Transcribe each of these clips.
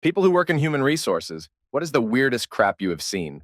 People who work in human resources, what is the weirdest crap you have seen?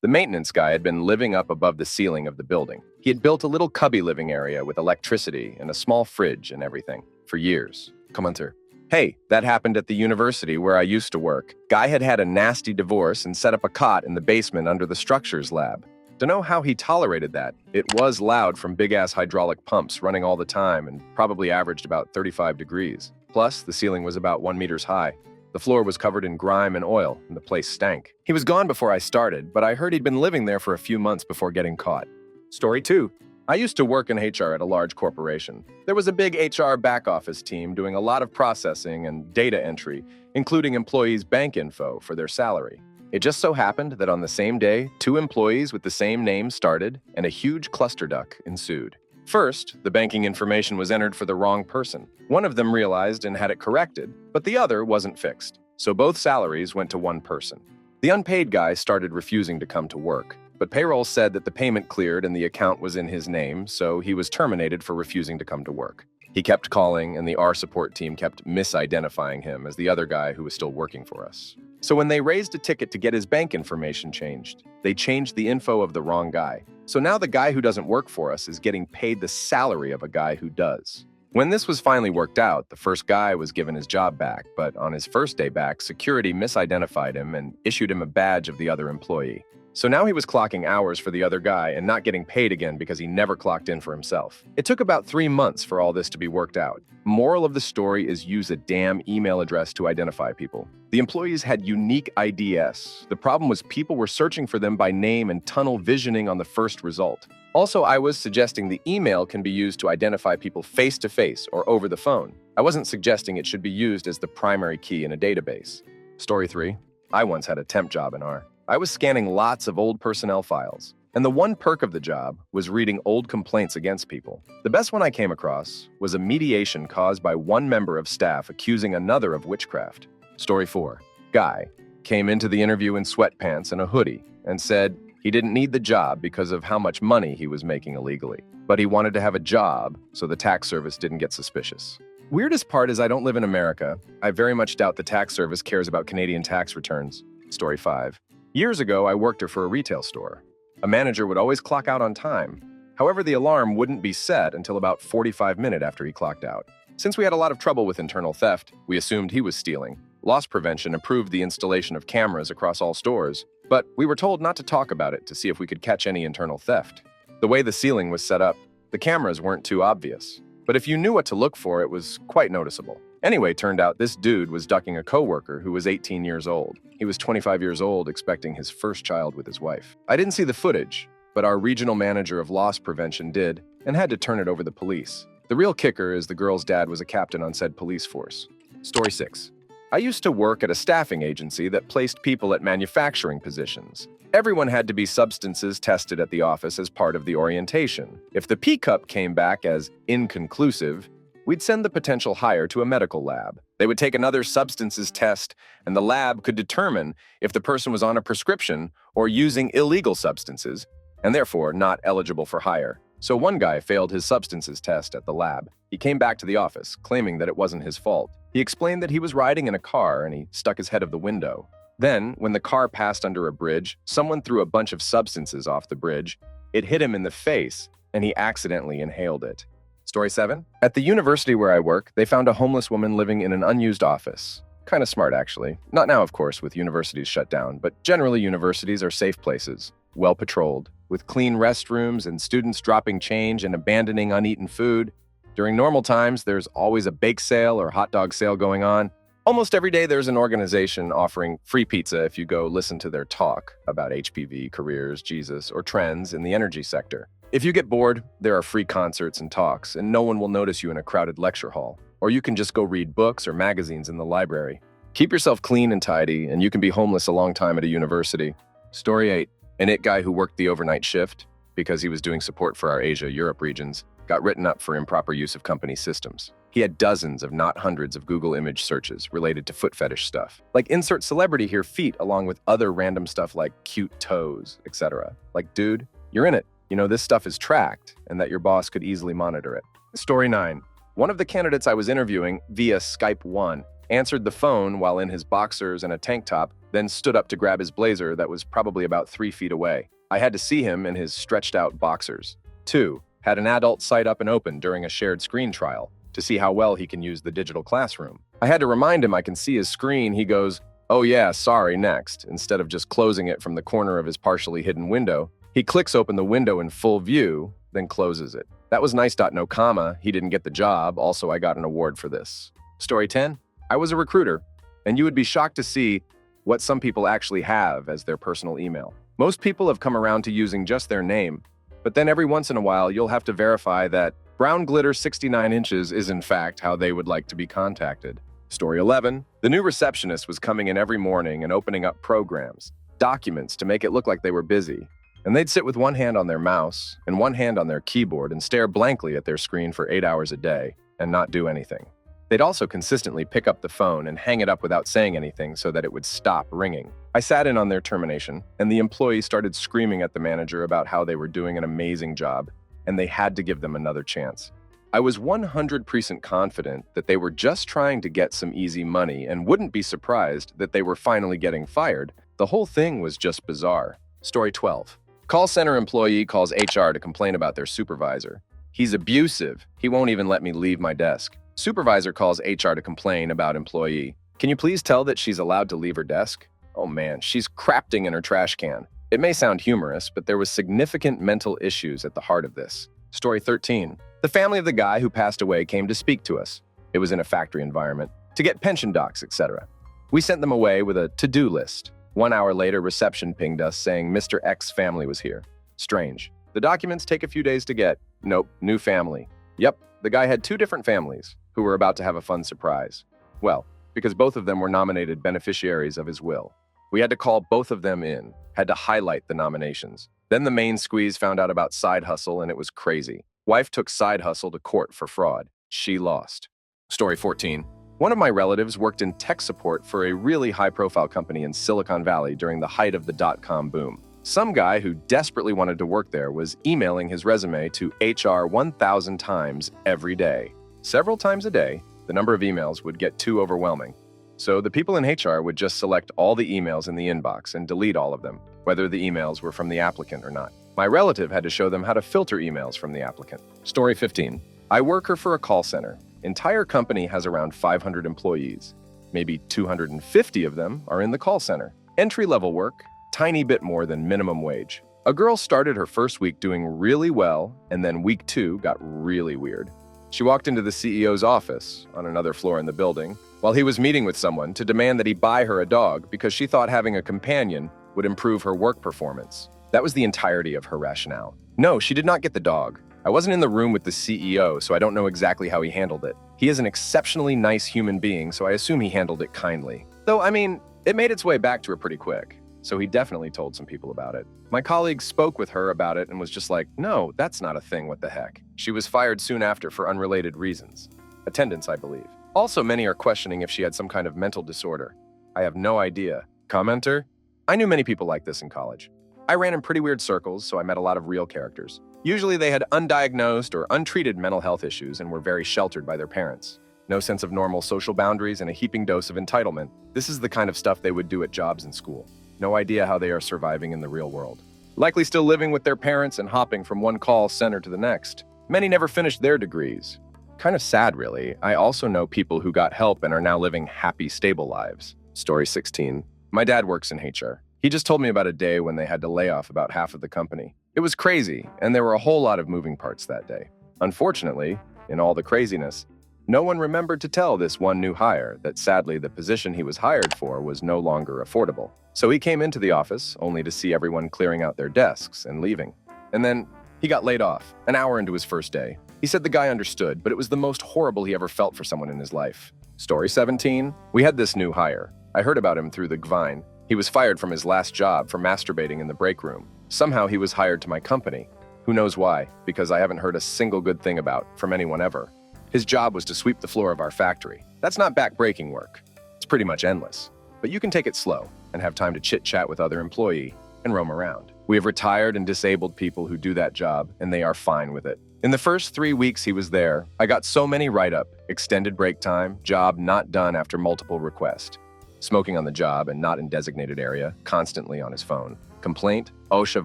The maintenance guy had been living up above the ceiling of the building. He had built a little cubby living area with electricity and a small fridge and everything for years. Commenter. Hey, that happened at the university where I used to work. Guy had had a nasty divorce and set up a cot in the basement under the structures lab. Dunno how he tolerated that. It was loud from big-ass hydraulic pumps running all the time and probably averaged about 35 degrees. Plus, the ceiling was about 1 meter high. The floor was covered in grime and oil, and the place stank. He was gone before I started, but I heard he'd been living there for a few months before getting caught. Story 2. I used to work in HR at a large corporation. There was a big HR back office team doing a lot of processing and data entry, including employees' bank info for their salary. It just so happened that on the same day, 2 employees with the same name started, and a huge clusterfuck ensued. First, the banking information was entered for the wrong person. One of them realized and had it corrected, but the other wasn't fixed. So both salaries went to one person. The unpaid guy started refusing to come to work, but payroll said that the payment cleared and the account was in his name, so he was terminated for refusing to come to work. He kept calling, and the R support team kept misidentifying him as the other guy who was still working for us. So when they raised a ticket to get his bank information changed, they changed the info of the wrong guy. So now the guy who doesn't work for us is getting paid the salary of a guy who does. When this was finally worked out, the first guy was given his job back, but on his first day back, security misidentified him and issued him a badge of the other employee. So now he was clocking hours for the other guy and not getting paid again because he never clocked in for himself. It took about 3 months for all this to be worked out. Moral of the story is use a damn email address to identify people. The employees had unique IDs. The problem was people were searching for them by name and tunnel visioning on the first result. Also, I was suggesting the email can be used to identify people face-to-face or over the phone. I wasn't suggesting it should be used as the primary key in a database. Story 3. I once had a temp job in R. I was scanning lots of old personnel files, and the one perk of the job was reading old complaints against people. The best one I came across was a mediation caused by one member of staff accusing another of witchcraft. Story 4. Guy came into the interview in sweatpants and a hoodie and said he didn't need the job because of how much money he was making illegally, but he wanted to have a job so the tax service didn't get suspicious. Weirdest part is I don't live in America. I very much doubt the tax service cares about Canadian tax returns. Story 5. Years ago, I worked for a retail store. A manager would always clock out on time. However, the alarm wouldn't be set until about 45 minutes after he clocked out. Since we had a lot of trouble with internal theft, we assumed he was stealing. Loss prevention approved the installation of cameras across all stores, but we were told not to talk about it to see if we could catch any internal theft. The way the ceiling was set up, the cameras weren't too obvious. But if you knew what to look for, it was quite noticeable. Anyway, turned out this dude was ducking a coworker who was 18 years old. He was 25 years old, expecting his first child with his wife. I didn't see the footage, but our regional manager of loss prevention did, and had to turn it over to the police. The real kicker is the girl's dad was a captain on said police force. Story 6. I used to work at a staffing agency that placed people at manufacturing positions. Everyone had to be substances tested at the office as part of the orientation. If the P-cup came back as inconclusive, we'd send the potential hire to a medical lab. They would take another substances test, and the lab could determine if the person was on a prescription or using illegal substances, and therefore not eligible for hire. So one guy failed his substances test at the lab. He came back to the office, claiming that it wasn't his fault. He explained that he was riding in a car and he stuck his head of the window. Then, when the car passed under a bridge, someone threw a bunch of substances off the bridge. It hit him in the face, and he accidentally inhaled it. Story 7. At the university where I work, they found a homeless woman living in an unused office. Kind of smart, actually. Not now, of course, with universities shut down, but generally universities are safe places, well patrolled, with clean restrooms and students dropping change and abandoning uneaten food. During normal times, there's always a bake sale or hot dog sale going on. Almost every day, there's an organization offering free pizza if you go listen to their talk about HPV, careers, Jesus, or trends in the energy sector. If you get bored, there are free concerts and talks, and no one will notice you in a crowded lecture hall. Or you can just go read books or magazines in the library. Keep yourself clean and tidy, and you can be homeless a long time at a university. Story 8. An IT guy who worked the overnight shift, because he was doing support for our Asia-Europe regions, got written up for improper use of company systems. He had dozens of not hundreds of Google image searches related to foot fetish stuff. Like insert celebrity here feet along with other random stuff like cute toes, etc. Like, dude, you're in it. You know, this stuff is tracked and that your boss could easily monitor it. Story 9. One of the candidates I was interviewing via Skype 1 answered the phone while in his boxers and a tank top, then stood up to grab his blazer that was probably about 3 feet away. I had to see him in his stretched-out boxers. 2. Had an adult site up and open during a shared screen trial to see how well he can use the digital classroom. I had to remind him I can see his screen. He goes, "Oh yeah, sorry, next." Instead of just closing it from the corner of his partially hidden window, he clicks open the window in full view, then closes it. That was nice. No comma. He didn't get the job. Also, I got an award for this. Story 10. I was a recruiter, and you would be shocked to see what some people actually have as their personal email. Most people have come around to using just their name, but then every once in a while you'll have to verify that brown glitter 69 inches is in fact how they would like to be contacted. Story 11. The new receptionist was coming in every morning and opening up programs, documents to make it look like they were busy. And they'd sit with one hand on their mouse and one hand on their keyboard and stare blankly at their screen for 8 hours a day and not do anything. They'd also consistently pick up the phone and hang it up without saying anything so that it would stop ringing. I sat in on their termination, and the employee started screaming at the manager about how they were doing an amazing job, and they had to give them another chance. I was 100% confident that they were just trying to get some easy money and wouldn't be surprised that they were finally getting fired. The whole thing was just bizarre. Story 12. Call center employee calls HR to complain about their supervisor. He's abusive. He won't even let me leave my desk. Supervisor calls HR to complain about employee. Can you please tell that she's allowed to leave her desk? Oh man, she's crafting in her trash can. It may sound humorous, but there was significant mental issues at the heart of this. Story 13. The family of the guy who passed away came to speak to us. It was in a factory environment, to get pension docs, etc. We sent them away with a to-do list. 1 hour later, reception pinged us saying Mr. X family was here. Strange. The documents take a few days to get. Nope, new family. Yep, the guy had 2 different families who were about to have a fun surprise. Well, because both of them were nominated beneficiaries of his will. We had to call both of them in, had to highlight the nominations. Then the main squeeze found out about side hustle, and it was crazy. Wife took side hustle to court for fraud. She lost. Story 14. One of my relatives worked in tech support for a really high-profile company in Silicon Valley during the height of the dot-com boom. Some guy who desperately wanted to work there was emailing his resume to HR 1,000 times every day. Several times a day, the number of emails would get too overwhelming. So the people in HR would just select all the emails in the inbox and delete all of them, whether the emails were from the applicant or not. My relative had to show them how to filter emails from the applicant. Story 15. I work her for a call center. Entire company has around 500 employees. Maybe 250 of them are in the call center. Entry-level work, tiny bit more than minimum wage. A girl started her first week doing really well, and then week 2 got really weird. She walked into the CEO's office on another floor in the building while he was meeting with someone to demand that he buy her a dog because she thought having a companion would improve her work performance. That was the entirety of her rationale. No, she did not get the dog. I wasn't in the room with the CEO, so I don't know exactly how he handled it. He is an exceptionally nice human being, so I assume he handled it kindly. Though, I mean, it made its way back to her pretty quick. So he definitely told some people about it. My colleague spoke with her about it and was just like, no, that's not a thing, what the heck. She was fired soon after for unrelated reasons. Attendance, I believe. Also, many are questioning if she had some kind of mental disorder. I have no idea. Commenter? I knew many people like this in college. I ran in pretty weird circles, so I met a lot of real characters. Usually they had undiagnosed or untreated mental health issues and were very sheltered by their parents. No sense of normal social boundaries and a heaping dose of entitlement. This is the kind of stuff they would do at jobs and school. No idea how they are surviving in the real world. Likely still living with their parents and hopping from one call center to the next. Many never finished their degrees. Kind of sad, really. I also know people who got help and are now living happy, stable lives. Story 16. My dad works in HR. He just told me about a day when they had to lay off about half of the company. It was crazy, and there were a whole lot of moving parts that day. Unfortunately, in all the craziness, no one remembered to tell this one new hire that sadly the position he was hired for was no longer affordable. So he came into the office only to see everyone clearing out their desks and leaving. And then he got laid off an hour into his first day. He said the guy understood, but it was the most horrible he ever felt for someone in his life. Story 17. We had this new hire. I heard about him through the Gvine. He was fired from his last job for masturbating in the break room. Somehow he was hired to my company. Who knows why? Because I haven't heard a single good thing about from anyone ever. His job was to sweep the floor of our factory. That's not back-breaking work. It's pretty much endless. But you can take it slow and have time to chit-chat with other employees and roam around. We have retired and disabled people who do that job, and they are fine with it. In the first 3 weeks he was there, I got so many write-up, extended break time, job not done after multiple requests, smoking on the job and not in designated area, constantly on his phone, complaint, OSHA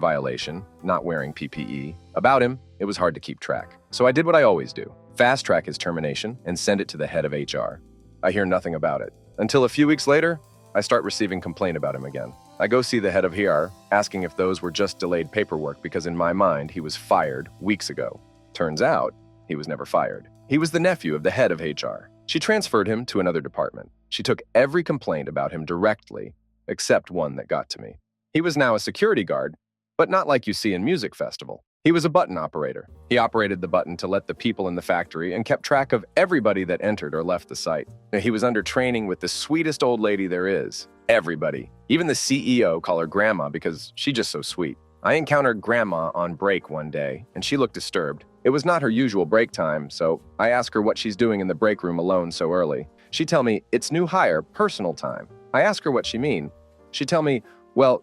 violation, not wearing PPE. About him, it was hard to keep track. So I did what I always do, fast track his termination and send it to the head of HR. I hear nothing about it. Until a few weeks later, I start receiving complaint about him again. I go see the head of HR, asking if those were just delayed paperwork because in my mind, he was fired weeks ago. Turns out, he was never fired. He was the nephew of the head of HR. She transferred him to another department. She took every complaint about him directly, except one that got to me. He was now a security guard, but not like you see in music festival. He was a button operator. He operated the button to let the people in the factory and kept track of everybody that entered or left the site. He was under training with the sweetest old lady there is. Everybody. Even the CEO call her Grandma because she's just so sweet. I encountered Grandma on break one day, and she looked disturbed. It was not her usual break time, so I asked her what she's doing in the break room alone so early. She tell me, it's new hire, personal time. I ask her what she mean. She tell me, well,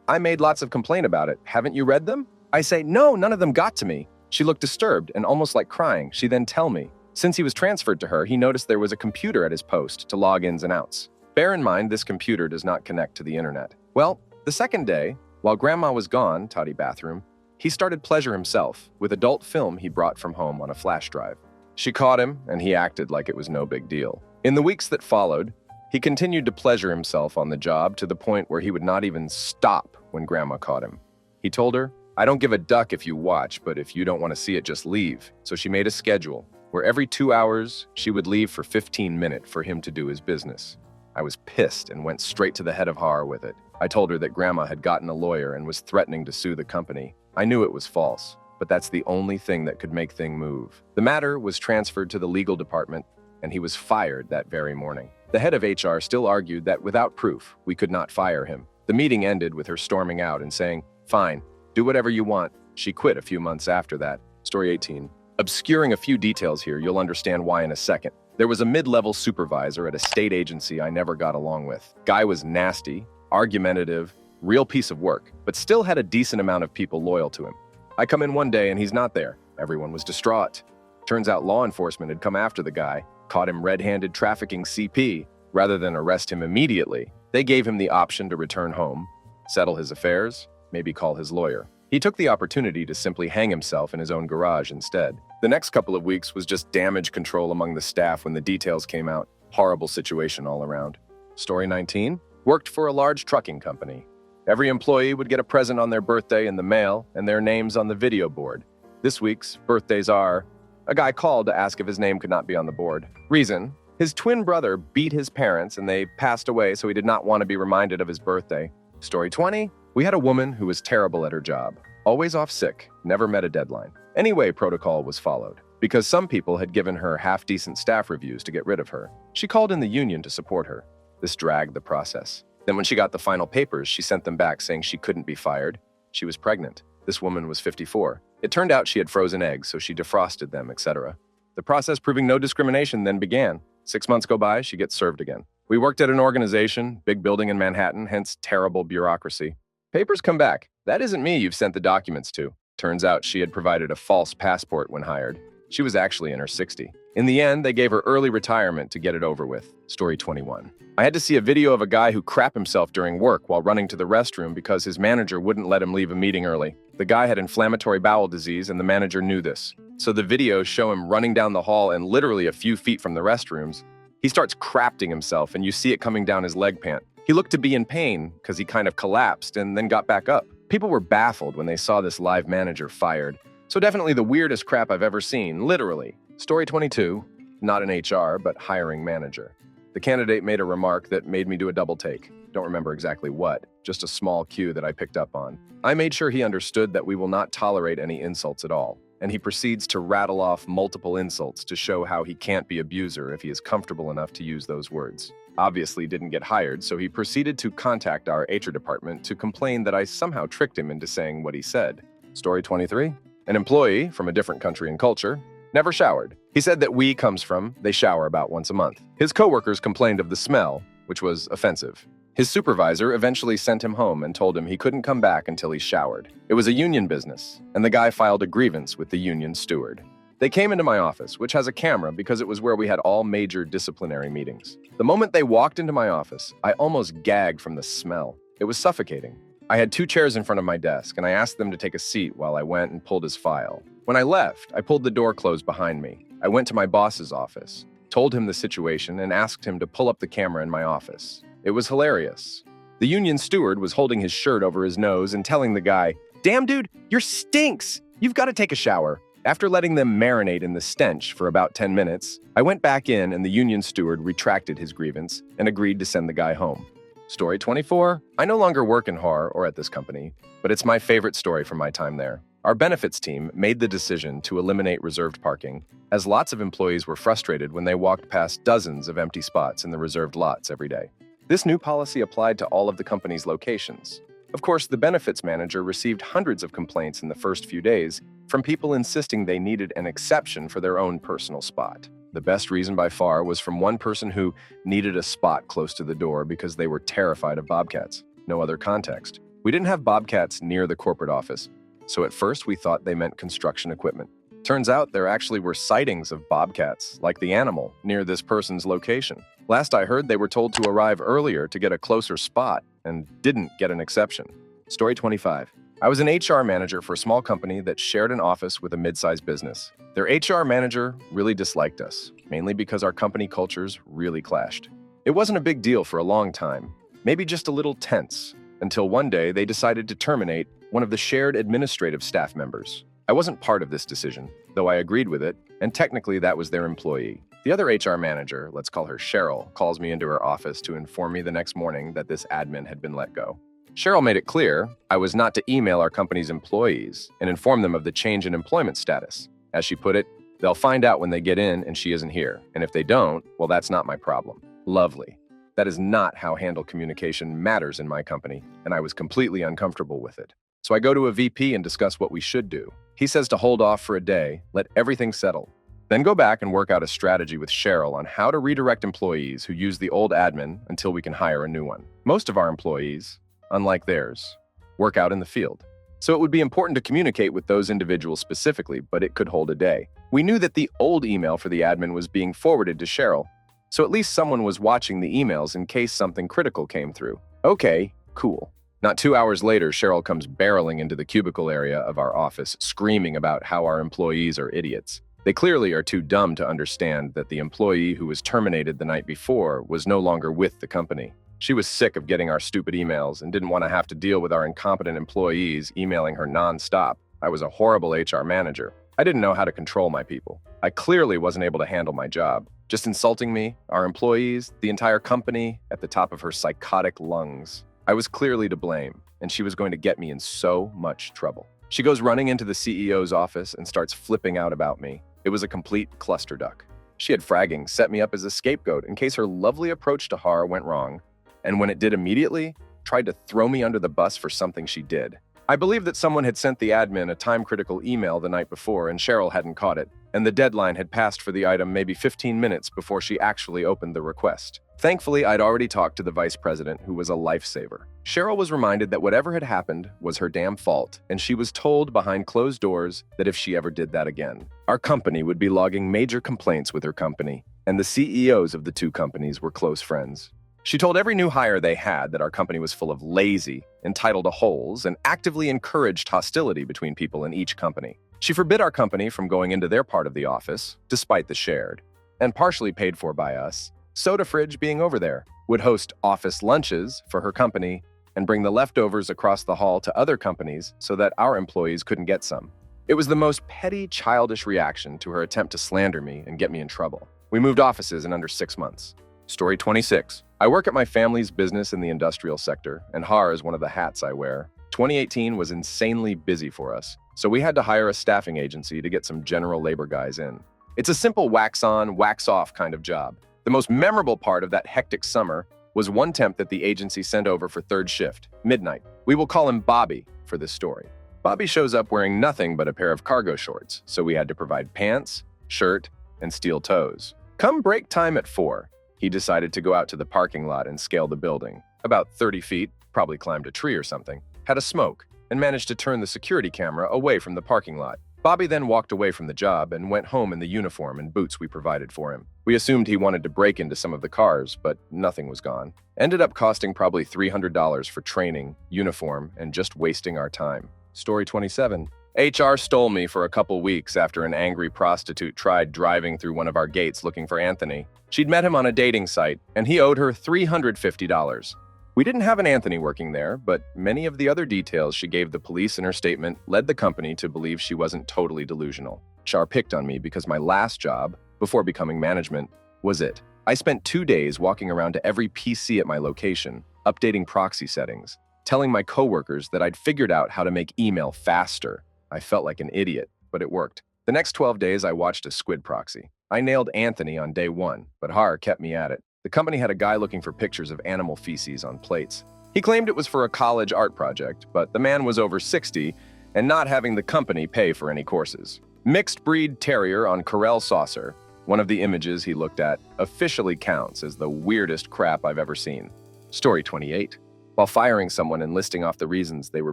I made lots of complaint about it. Haven't you read them? I say, no, none of them got to me. She looked disturbed and almost like crying. She then tell me, since he was transferred to her, he noticed there was a computer at his post to log ins and outs. Bear in mind, this computer does not connect to the internet. Well, the second day, while Grandma was gone, toddy bathroom, he started pleasure himself with adult film he brought from home on a flash drive. She caught him, and he acted like it was no big deal. In the weeks that followed, he continued to pleasure himself on the job to the point where he would not even stop when Grandma caught him. He told her, I don't give a duck if you watch, but if you don't want to see it, just leave. So she made a schedule where every 2 hours, she would leave for 15 minutes for him to do his business. I was pissed and went straight to the head of HR with it. I told her that Grandma had gotten a lawyer and was threatening to sue the company. I knew it was false, but that's the only thing that could make things move. The matter was transferred to the legal department, and he was fired that very morning. The head of HR still argued that without proof, we could not fire him. The meeting ended with her storming out and saying, fine, do whatever you want. She quit a few months after that. Story 18. Obscuring a few details here, you'll understand why in a second. There was a mid-level supervisor at a state agency I never got along with. Guy was nasty, argumentative, real piece of work, but still had a decent amount of people loyal to him. I come in one day and he's not there. Everyone was distraught. Turns out law enforcement had come after the guy, caught him red-handed trafficking CP. Rather than arrest him immediately, they gave him the option to return home, settle his affairs, maybe call his lawyer. He took the opportunity to simply hang himself in his own garage instead. The next couple of weeks was just damage control among the staff when the details came out. Horrible situation all around. Story 19. Worked for a large trucking company. Every employee would get a present on their birthday in the mail and their names on the video board. This week's birthdays are... A guy called to ask if his name could not be on the board. Reason: his twin brother beat his parents and they passed away, so he did not want to be reminded of his birthday. Story 20. We had a woman who was terrible at her job. Always off sick, never met a deadline. Anyway, protocol was followed. Because some people had given her half-decent staff reviews to get rid of her. She called in the union to support her. This dragged the process. Then when she got the final papers, she sent them back saying she couldn't be fired. She was pregnant. This woman was 54. It turned out she had frozen eggs, so she defrosted them, etc. The process proving no discrimination then began. 6 months go by, she gets served again. We worked at an organization, big building in Manhattan, hence terrible bureaucracy. Papers come back. That isn't me you've sent the documents to. Turns out she had provided a false passport when hired. She was actually in her 60s. In the end, they gave her early retirement to get it over with. Story 21. I had to see a video of a guy who crapped himself during work while running to the restroom because his manager wouldn't let him leave a meeting early. The guy had inflammatory bowel disease and the manager knew this. So the videos show him running down the hall and literally a few feet from the restrooms, he starts crapping himself and you see it coming down his leg pant. He looked to be in pain because he kind of collapsed and then got back up. People were baffled when they saw this live manager fired. So definitely the weirdest crap I've ever seen, literally. Story 22, not an HR, but hiring manager. The candidate made a remark that made me do a double take. Don't remember exactly what, just a small cue that I picked up on. I made sure he understood that we will not tolerate any insults at all, and he proceeds to rattle off multiple insults to show how he can't be abuser if he is comfortable enough to use those words. Obviously didn't get hired, so he proceeded to contact our HR department to complain that I somehow tricked him into saying what he said. Story 23. An employee from a different country and culture never showered. He said that comes from they shower about once a month. His coworkers complained of the smell, which was offensive. His supervisor eventually sent him home and told him he couldn't come back until he showered. It was a union business, and the guy filed a grievance with the union steward. They came into my office, which has a camera because it was where we had all major disciplinary meetings. The moment they walked into my office, I almost gagged from the smell. It was suffocating. I had 2 chairs in front of my desk, and I asked them to take a seat while I went and pulled his file. When I left, I pulled the door closed behind me. I went to my boss's office, told him the situation, and asked him to pull up the camera in my office. It was hilarious. The union steward was holding his shirt over his nose and telling the guy, "Damn, dude, your stinks! You've got to take a shower." After letting them marinate in the stench for about 10 minutes, I went back in and the union steward retracted his grievance and agreed to send the guy home. Story 24. I no longer work in horror or at this company, but it's my favorite story from my time there. Our benefits team made the decision to eliminate reserved parking, as lots of employees were frustrated when they walked past dozens of empty spots in the reserved lots every day. This new policy applied to all of the company's locations. Of course, the benefits manager received hundreds of complaints in the first few days from people insisting they needed an exception for their own personal spot. The best reason by far was from one person who needed a spot close to the door because they were terrified of bobcats. No other context. We didn't have bobcats near the corporate office, so at first we thought they meant construction equipment. Turns out there actually were sightings of bobcats, like the animal, near this person's location. Last I heard, they were told to arrive earlier to get a closer spot and didn't get an exception. Story 25. I was an HR manager for a small company that shared an office with a mid-sized business. Their HR manager really disliked us, mainly because our company cultures really clashed. It wasn't a big deal for a long time, maybe just a little tense, until one day they decided to terminate one of the shared administrative staff members. I wasn't part of this decision, though I agreed with it, and technically that was their employee. The other HR manager, let's call her Cheryl, calls me into her office to inform me the next morning that this admin had been let go. Cheryl made it clear I was not to email our company's employees and inform them of the change in employment status. As she put it, they'll find out when they get in and she isn't here, and if they don't, well, that's not my problem. Lovely. That is not how handle communication matters in my company, and I was completely uncomfortable with it. So I go to a VP and discuss what we should do. He says to hold off for a day, let everything settle. Then go back and work out a strategy with Cheryl on how to redirect employees who use the old admin until we can hire a new one. Most of our employees, unlike theirs, work out in the field. So it would be important to communicate with those individuals specifically, but it could hold a day. We knew that the old email for the admin was being forwarded to Cheryl, so at least someone was watching the emails in case something critical came through. Okay, cool. Not 2 hours later, Cheryl comes barreling into the cubicle area of our office, screaming about how our employees are idiots. They clearly are too dumb to understand that the employee who was terminated the night before was no longer with the company. She was sick of getting our stupid emails and didn't want to have to deal with our incompetent employees emailing her nonstop. I was a horrible HR manager. I didn't know how to control my people. I clearly wasn't able to handle my job. Just insulting me, our employees, the entire company, at the top of her psychotic lungs. I was clearly to blame, and she was going to get me in so much trouble. She goes running into the CEO's office and starts flipping out about me. It was a complete clusterfuck. She had fragging set me up as a scapegoat in case her lovely approach to horror went wrong, and when it did immediately, tried to throw me under the bus for something she did. I believe that someone had sent the admin a time-critical email the night before and Cheryl hadn't caught it, and the deadline had passed for the item maybe 15 minutes before she actually opened the request. Thankfully, I'd already talked to the vice president, who was a lifesaver. Cheryl was reminded that whatever had happened was her damn fault, and she was told behind closed doors that if she ever did that again, our company would be logging major complaints with her company, and the CEOs of the two companies were close friends. She told every new hire they had that our company was full of lazy, entitled to holes, and actively encouraged hostility between people in each company. She forbid our company from going into their part of the office, despite the shared, and partially paid for by us, soda fridge being over there, would host office lunches for her company and bring the leftovers across the hall to other companies so that our employees couldn't get some. It was the most petty, childish reaction to her attempt to slander me and get me in trouble. We moved offices in under 6 months. Story 26. I work at my family's business in the industrial sector, and HAR is one of the hats I wear. 2018 was insanely busy for us, so we had to hire a staffing agency to get some general labor guys in. It's a simple wax-on, wax-off kind of job. The most memorable part of that hectic summer was one temp that the agency sent over for third shift, midnight. We will call him Bobby for this story. Bobby shows up wearing nothing but a pair of cargo shorts, so we had to provide pants, shirt, and steel toes. Come break time at 4, He decided to go out to the parking lot and scale the building. About 30 feet, probably climbed a tree or something, had a smoke, and managed to turn the security camera away from the parking lot. Bobby then walked away from the job and went home in the uniform and boots we provided for him. We assumed he wanted to break into some of the cars, but nothing was gone. Ended up costing probably $300 for training, uniform, and just wasting our time. Story 27. HR stole me for a couple weeks after an angry prostitute tried driving through one of our gates looking for Anthony. She'd met him on a dating site, and he owed her $350. We didn't have an Anthony working there, but many of the other details she gave the police in her statement led the company to believe she wasn't totally delusional. HR picked on me because my last job, before becoming management, was it. I spent 2 days walking around to every PC at my location, updating proxy settings, telling my coworkers that I'd figured out how to make email faster. I felt like an idiot, but it worked. The next 12 days, I watched a squid proxy. I nailed Anthony on day 1, but Har kept me at it. The company had a guy looking for pictures of animal feces on plates. He claimed it was for a college art project, but the man was over 60 and not having the company pay for any courses. Mixed breed terrier on Corel saucer, one of the images he looked at, officially counts as the weirdest crap I've ever seen. Story 28. While firing someone and listing off the reasons they were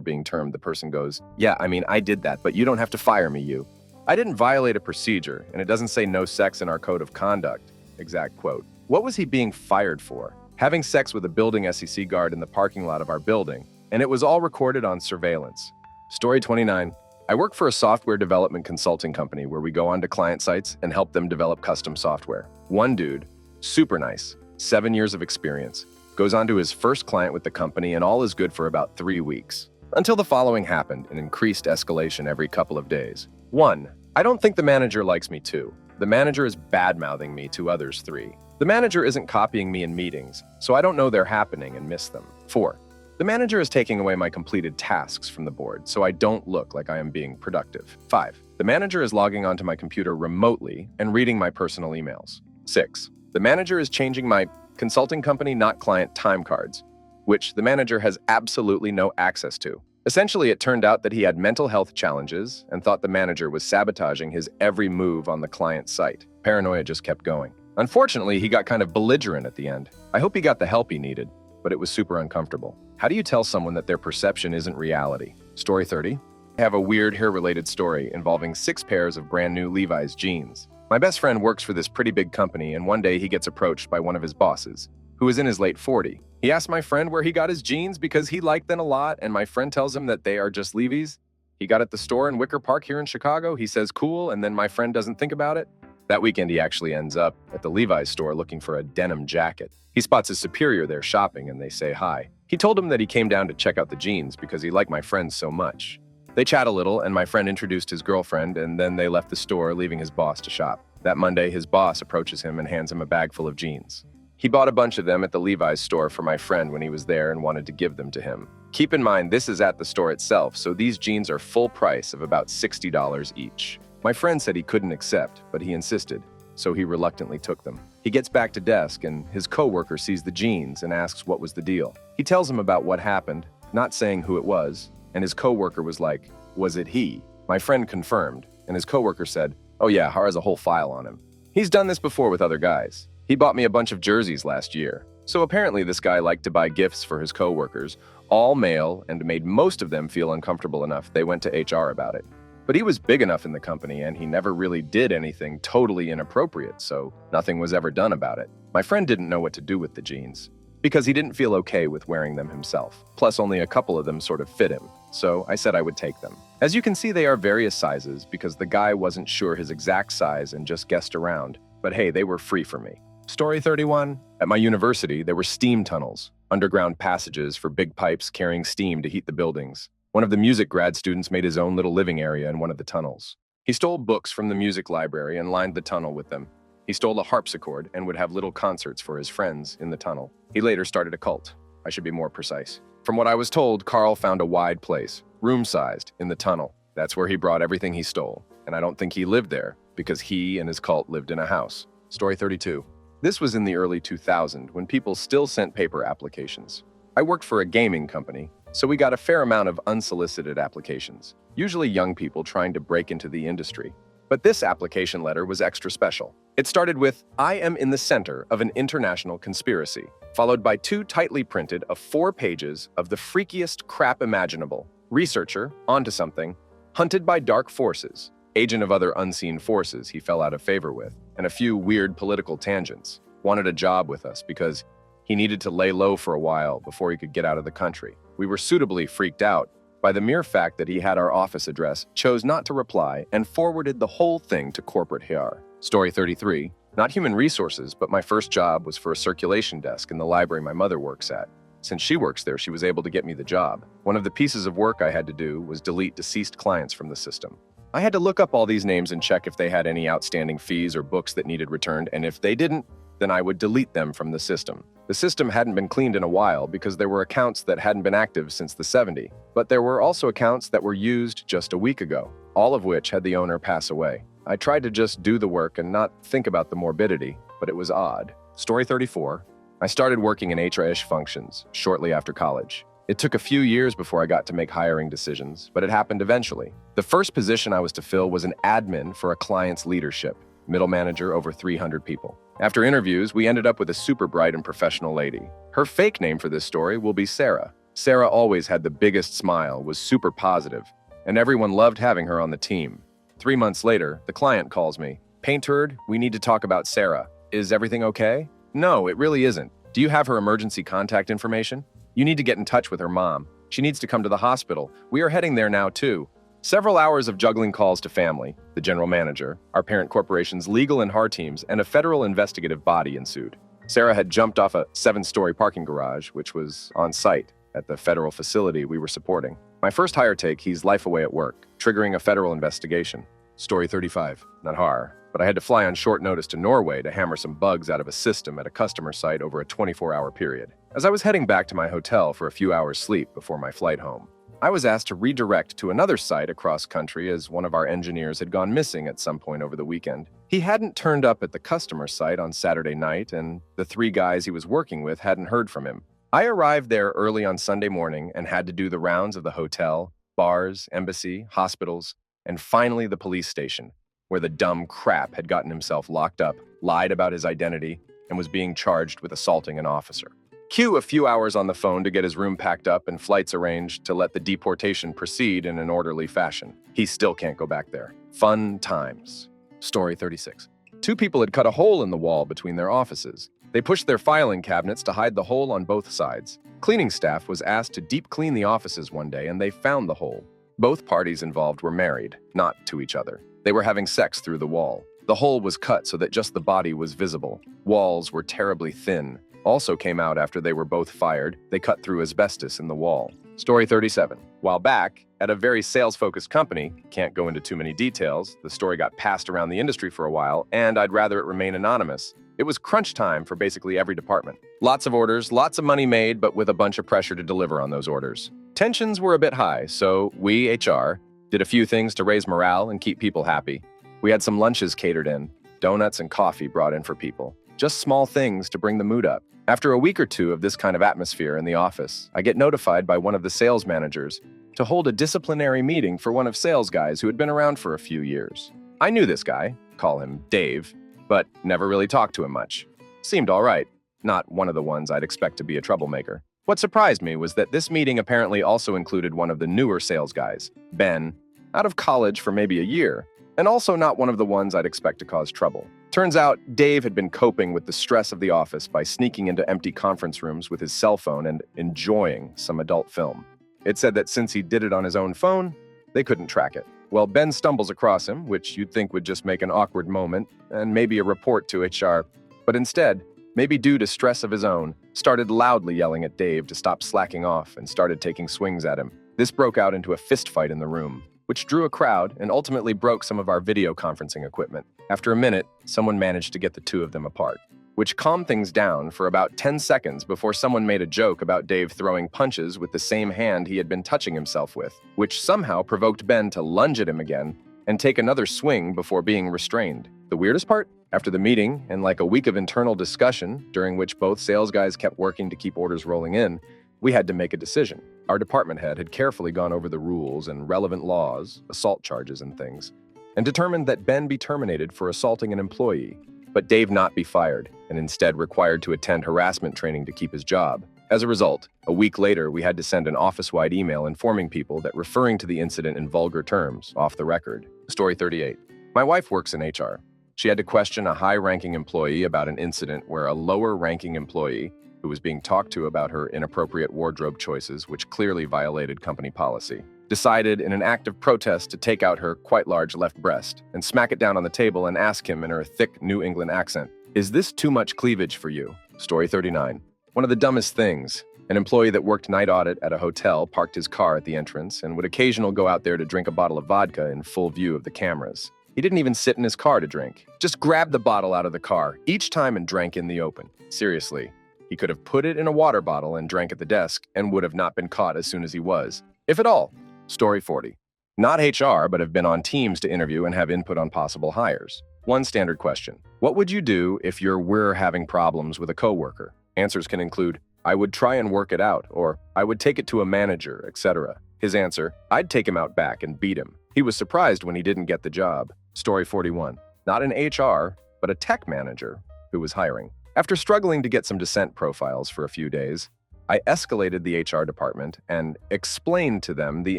being termed, the person goes, "Yeah, I did that, but you don't have to fire me, you." I didn't violate a procedure, and it doesn't say no sex in our code of conduct. Exact quote. What was he being fired for? Having sex with a building SEC guard in the parking lot of our building, and it was all recorded on surveillance. Story 29. I work for a software development consulting company where we go onto client sites and help them develop custom software. One dude, super nice, 7 years of experience, goes on to his first client with the company and all is good for about 3 weeks. Until the following happened, an increased escalation every couple of days. 1. I don't think the manager likes me. 2. The manager is bad-mouthing me to others. 3. The manager isn't copying me in meetings, so I don't know they're happening and miss them. 4. The manager is taking away my completed tasks from the board, so I don't look like I am being productive. 5. The manager is logging onto my computer remotely and reading my personal emails. 6. The manager is changing my consulting company, not client time cards, which the manager has absolutely no access to. Essentially, it turned out that he had mental health challenges and thought the manager was sabotaging his every move on the client site. Paranoia just kept going. Unfortunately, he got kind of belligerent at the end. I hope he got the help he needed, but it was super uncomfortable. How do you tell someone that their perception isn't reality? Story 30. I have a weird hair-related story involving 6 pairs of brand new Levi's jeans. My best friend works for this pretty big company, and one day he gets approached by one of his bosses, who is in his late 40s. He asked my friend where he got his jeans because he liked them a lot, and my friend tells him that they are just Levi's. He got at the store in Wicker Park here in Chicago. He says cool, and then my friend doesn't think about it. That weekend, he actually ends up at the Levi's store looking for a denim jacket. He spots his superior there shopping, and they say hi. He told him that he came down to check out the jeans because he liked my friend so much. They chat a little, and my friend introduced his girlfriend, and then they left the store, leaving his boss to shop. That Monday, his boss approaches him and hands him a bag full of jeans. He bought a bunch of them at the Levi's store for my friend when he was there and wanted to give them to him. Keep in mind, this is at the store itself, so these jeans are full price of about $60 each. My friend said he couldn't accept, but he insisted, so he reluctantly took them. He gets back to desk, and his coworker sees the jeans and asks what was the deal. He tells him about what happened, not saying who it was, and his coworker was like, "Was it he?" My friend confirmed, and his coworker said, "Oh yeah, Har has a whole file on him. He's done this before with other guys. He bought me a bunch of jerseys last year." So apparently this guy liked to buy gifts for his coworkers, all male, and made most of them feel uncomfortable enough they went to HR about it. But he was big enough in the company, and he never really did anything totally inappropriate, so nothing was ever done about it. My friend didn't know what to do with the jeans, because he didn't feel okay with wearing them himself. Plus, only a couple of them sort of fit him, so I said I would take them. As you can see, they are various sizes because the guy wasn't sure his exact size and just guessed around, but hey, they were free for me. Story 31. At my university, there were steam tunnels, underground passages for big pipes carrying steam to heat the buildings. One of the music grad students made his own little living area in one of the tunnels. He stole books from the music library and lined the tunnel with them. He stole a harpsichord and would have little concerts for his friends in the tunnel. He later started a cult. I should be more precise. From what I was told, Carl found a wide place, room-sized, in the tunnel. That's where he brought everything he stole. And I don't think he lived there because he and his cult lived in a house. Story 32. This was in the early 2000s when people still sent paper applications. I worked for a gaming company, so we got a fair amount of unsolicited applications, usually young people trying to break into the industry. But this application letter was extra special. It started with, "I am in the center of an international conspiracy," followed by 2 tightly printed of 4 pages of the freakiest crap imaginable. Researcher, onto something, hunted by dark forces, agent of other unseen forces he fell out of favor with, and a few weird political tangents. Wanted a job with us because he needed to lay low for a while before he could get out of the country. We were suitably freaked out by the mere fact that he had our office address, chose not to reply, and forwarded the whole thing to corporate HR. Story 33. Not human resources, but my first job was for a circulation desk in the library my mother works at. Since she works there, she was able to get me the job. One of the pieces of work I had to do was delete deceased clients from the system. I had to look up all these names and check if they had any outstanding fees or books that needed returned, and if they didn't, then I would delete them from the system. The system hadn't been cleaned in a while because there were accounts that hadn't been active since the 70s, but there were also accounts that were used just a week ago, all of which had the owner pass away. I tried to just do the work and not think about the morbidity, but it was odd. Story 34. I started working in HR-ish functions shortly after college. It took a few years before I got to make hiring decisions, but it happened eventually. The first position I was to fill was an admin for a client's leadership, middle manager over 300 people. After interviews, we ended up with a super bright and professional lady. Her fake name for this story will be Sarah. Sarah always had the biggest smile, was super positive, and everyone loved having her on the team. 3 months later, the client calls me. "Painter, we need to talk about Sarah. Is everything okay?" "No, it really isn't. Do you have her emergency contact information? You need to get in touch with her mom. She needs to come to the hospital. We are heading there now too." Several hours of juggling calls to family, the general manager, our parent corporation's legal and HR teams, and a federal investigative body ensued. Sarah had jumped off a 7-story parking garage, which was on site at the federal facility we were supporting. My first hire take, he's life away at work, triggering a federal investigation. Story 35. Not horror, but I had to fly on short notice to Norway to hammer some bugs out of a system at a customer site over a 24-hour period. As I was heading back to my hotel for a few hours sleep before my flight home, I was asked to redirect to another site across country as one of our engineers had gone missing at some point over the weekend. He hadn't turned up at the customer site on Saturday night, and the 3 guys he was working with hadn't heard from him. I arrived there early on Sunday morning and had to do the rounds of the hotel, bars, embassy, hospitals, and finally the police station, where the dumb crap had gotten himself locked up, lied about his identity, and was being charged with assaulting an officer. Cue a few hours on the phone to get his room packed up and flights arranged to let the deportation proceed in an orderly fashion. He still can't go back there. Fun times. Story 36. 2 people had cut a hole in the wall between their offices. They pushed their filing cabinets to hide the hole on both sides. Cleaning staff was asked to deep clean the offices one day, and they found the hole. Both parties involved were married, not to each other. They were having sex through the wall. The hole was cut so that just the body was visible. Walls were terribly thin. Also came out after they were both fired, they cut through asbestos in the wall. Story 37. While back, at a very sales-focused company, can't go into too many details, the story got passed around the industry for a while, and I'd rather it remain anonymous. It was crunch time for basically every department. Lots of orders, lots of money made, but with a bunch of pressure to deliver on those orders. Tensions were a bit high, so we, HR, did a few things to raise morale and keep people happy. We had some lunches catered in, donuts and coffee brought in for people. Just small things to bring the mood up. After a week or 2 of this kind of atmosphere in the office, I get notified by one of the sales managers to hold a disciplinary meeting for one of sales guys who had been around for a few years. I knew this guy, call him Dave, but never really talked to him much. Seemed all right, not one of the ones I'd expect to be a troublemaker. What surprised me was that this meeting apparently also included one of the newer sales guys, Ben, out of college for maybe a year, and also not one of the ones I'd expect to cause trouble. Turns out, Dave had been coping with the stress of the office by sneaking into empty conference rooms with his cell phone and enjoying some adult film. It said that since he did it on his own phone, they couldn't track it. Well, Ben stumbles across him, which you'd think would just make an awkward moment, and maybe a report to HR, but instead, maybe due to stress of his own, started loudly yelling at Dave to stop slacking off and started taking swings at him. This broke out into a fist fight in the room, which drew a crowd and ultimately broke some of our video conferencing equipment. After a minute, someone managed to get the 2 of them apart, which calmed things down for about 10 seconds before someone made a joke about Dave throwing punches with the same hand he had been touching himself with, which somehow provoked Ben to lunge at him again and take another swing before being restrained. The weirdest part? After the meeting, and like a week of internal discussion, during which both sales guys kept working to keep orders rolling in, we had to make a decision. Our department head had carefully gone over the rules and relevant laws, assault charges and things, and determined that Ben be terminated for assaulting an employee. but Dave not be fired, and instead required to attend harassment training to keep his job. As a result, a week later, we had to send an office-wide email informing people that referring to the incident in vulgar terms, off the record. Story 38. My wife works in HR. She had to question a high-ranking employee about an incident where a lower-ranking employee, who was being talked to about her inappropriate wardrobe choices, which clearly violated company policy, decided in an act of protest to take out her quite large left breast and smack it down on the table and ask him in her thick New England accent, "Is this too much cleavage for you?" Story 39. One of the dumbest things. An employee that worked night audit at a hotel parked his car at the entrance and would occasionally go out there to drink a bottle of vodka in full view of the cameras. He didn't even sit in his car to drink. Just grabbed the bottle out of the car each time and drank in the open. Seriously, he could have put it in a water bottle and drank at the desk and would have not been caught as soon as he was, if at all. Story 40. Not HR, but have been on teams to interview and have input on possible hires. One standard question. What would you do if we're having problems with a coworker? Answers can include, I would try and work it out, or I would take it to a manager, etc. His answer, I'd take him out back and beat him. He was surprised when he didn't get the job. Story 41. Not an HR, but a tech manager who was hiring. After struggling to get some dissent profiles for a few days, I escalated the HR department and explained to them the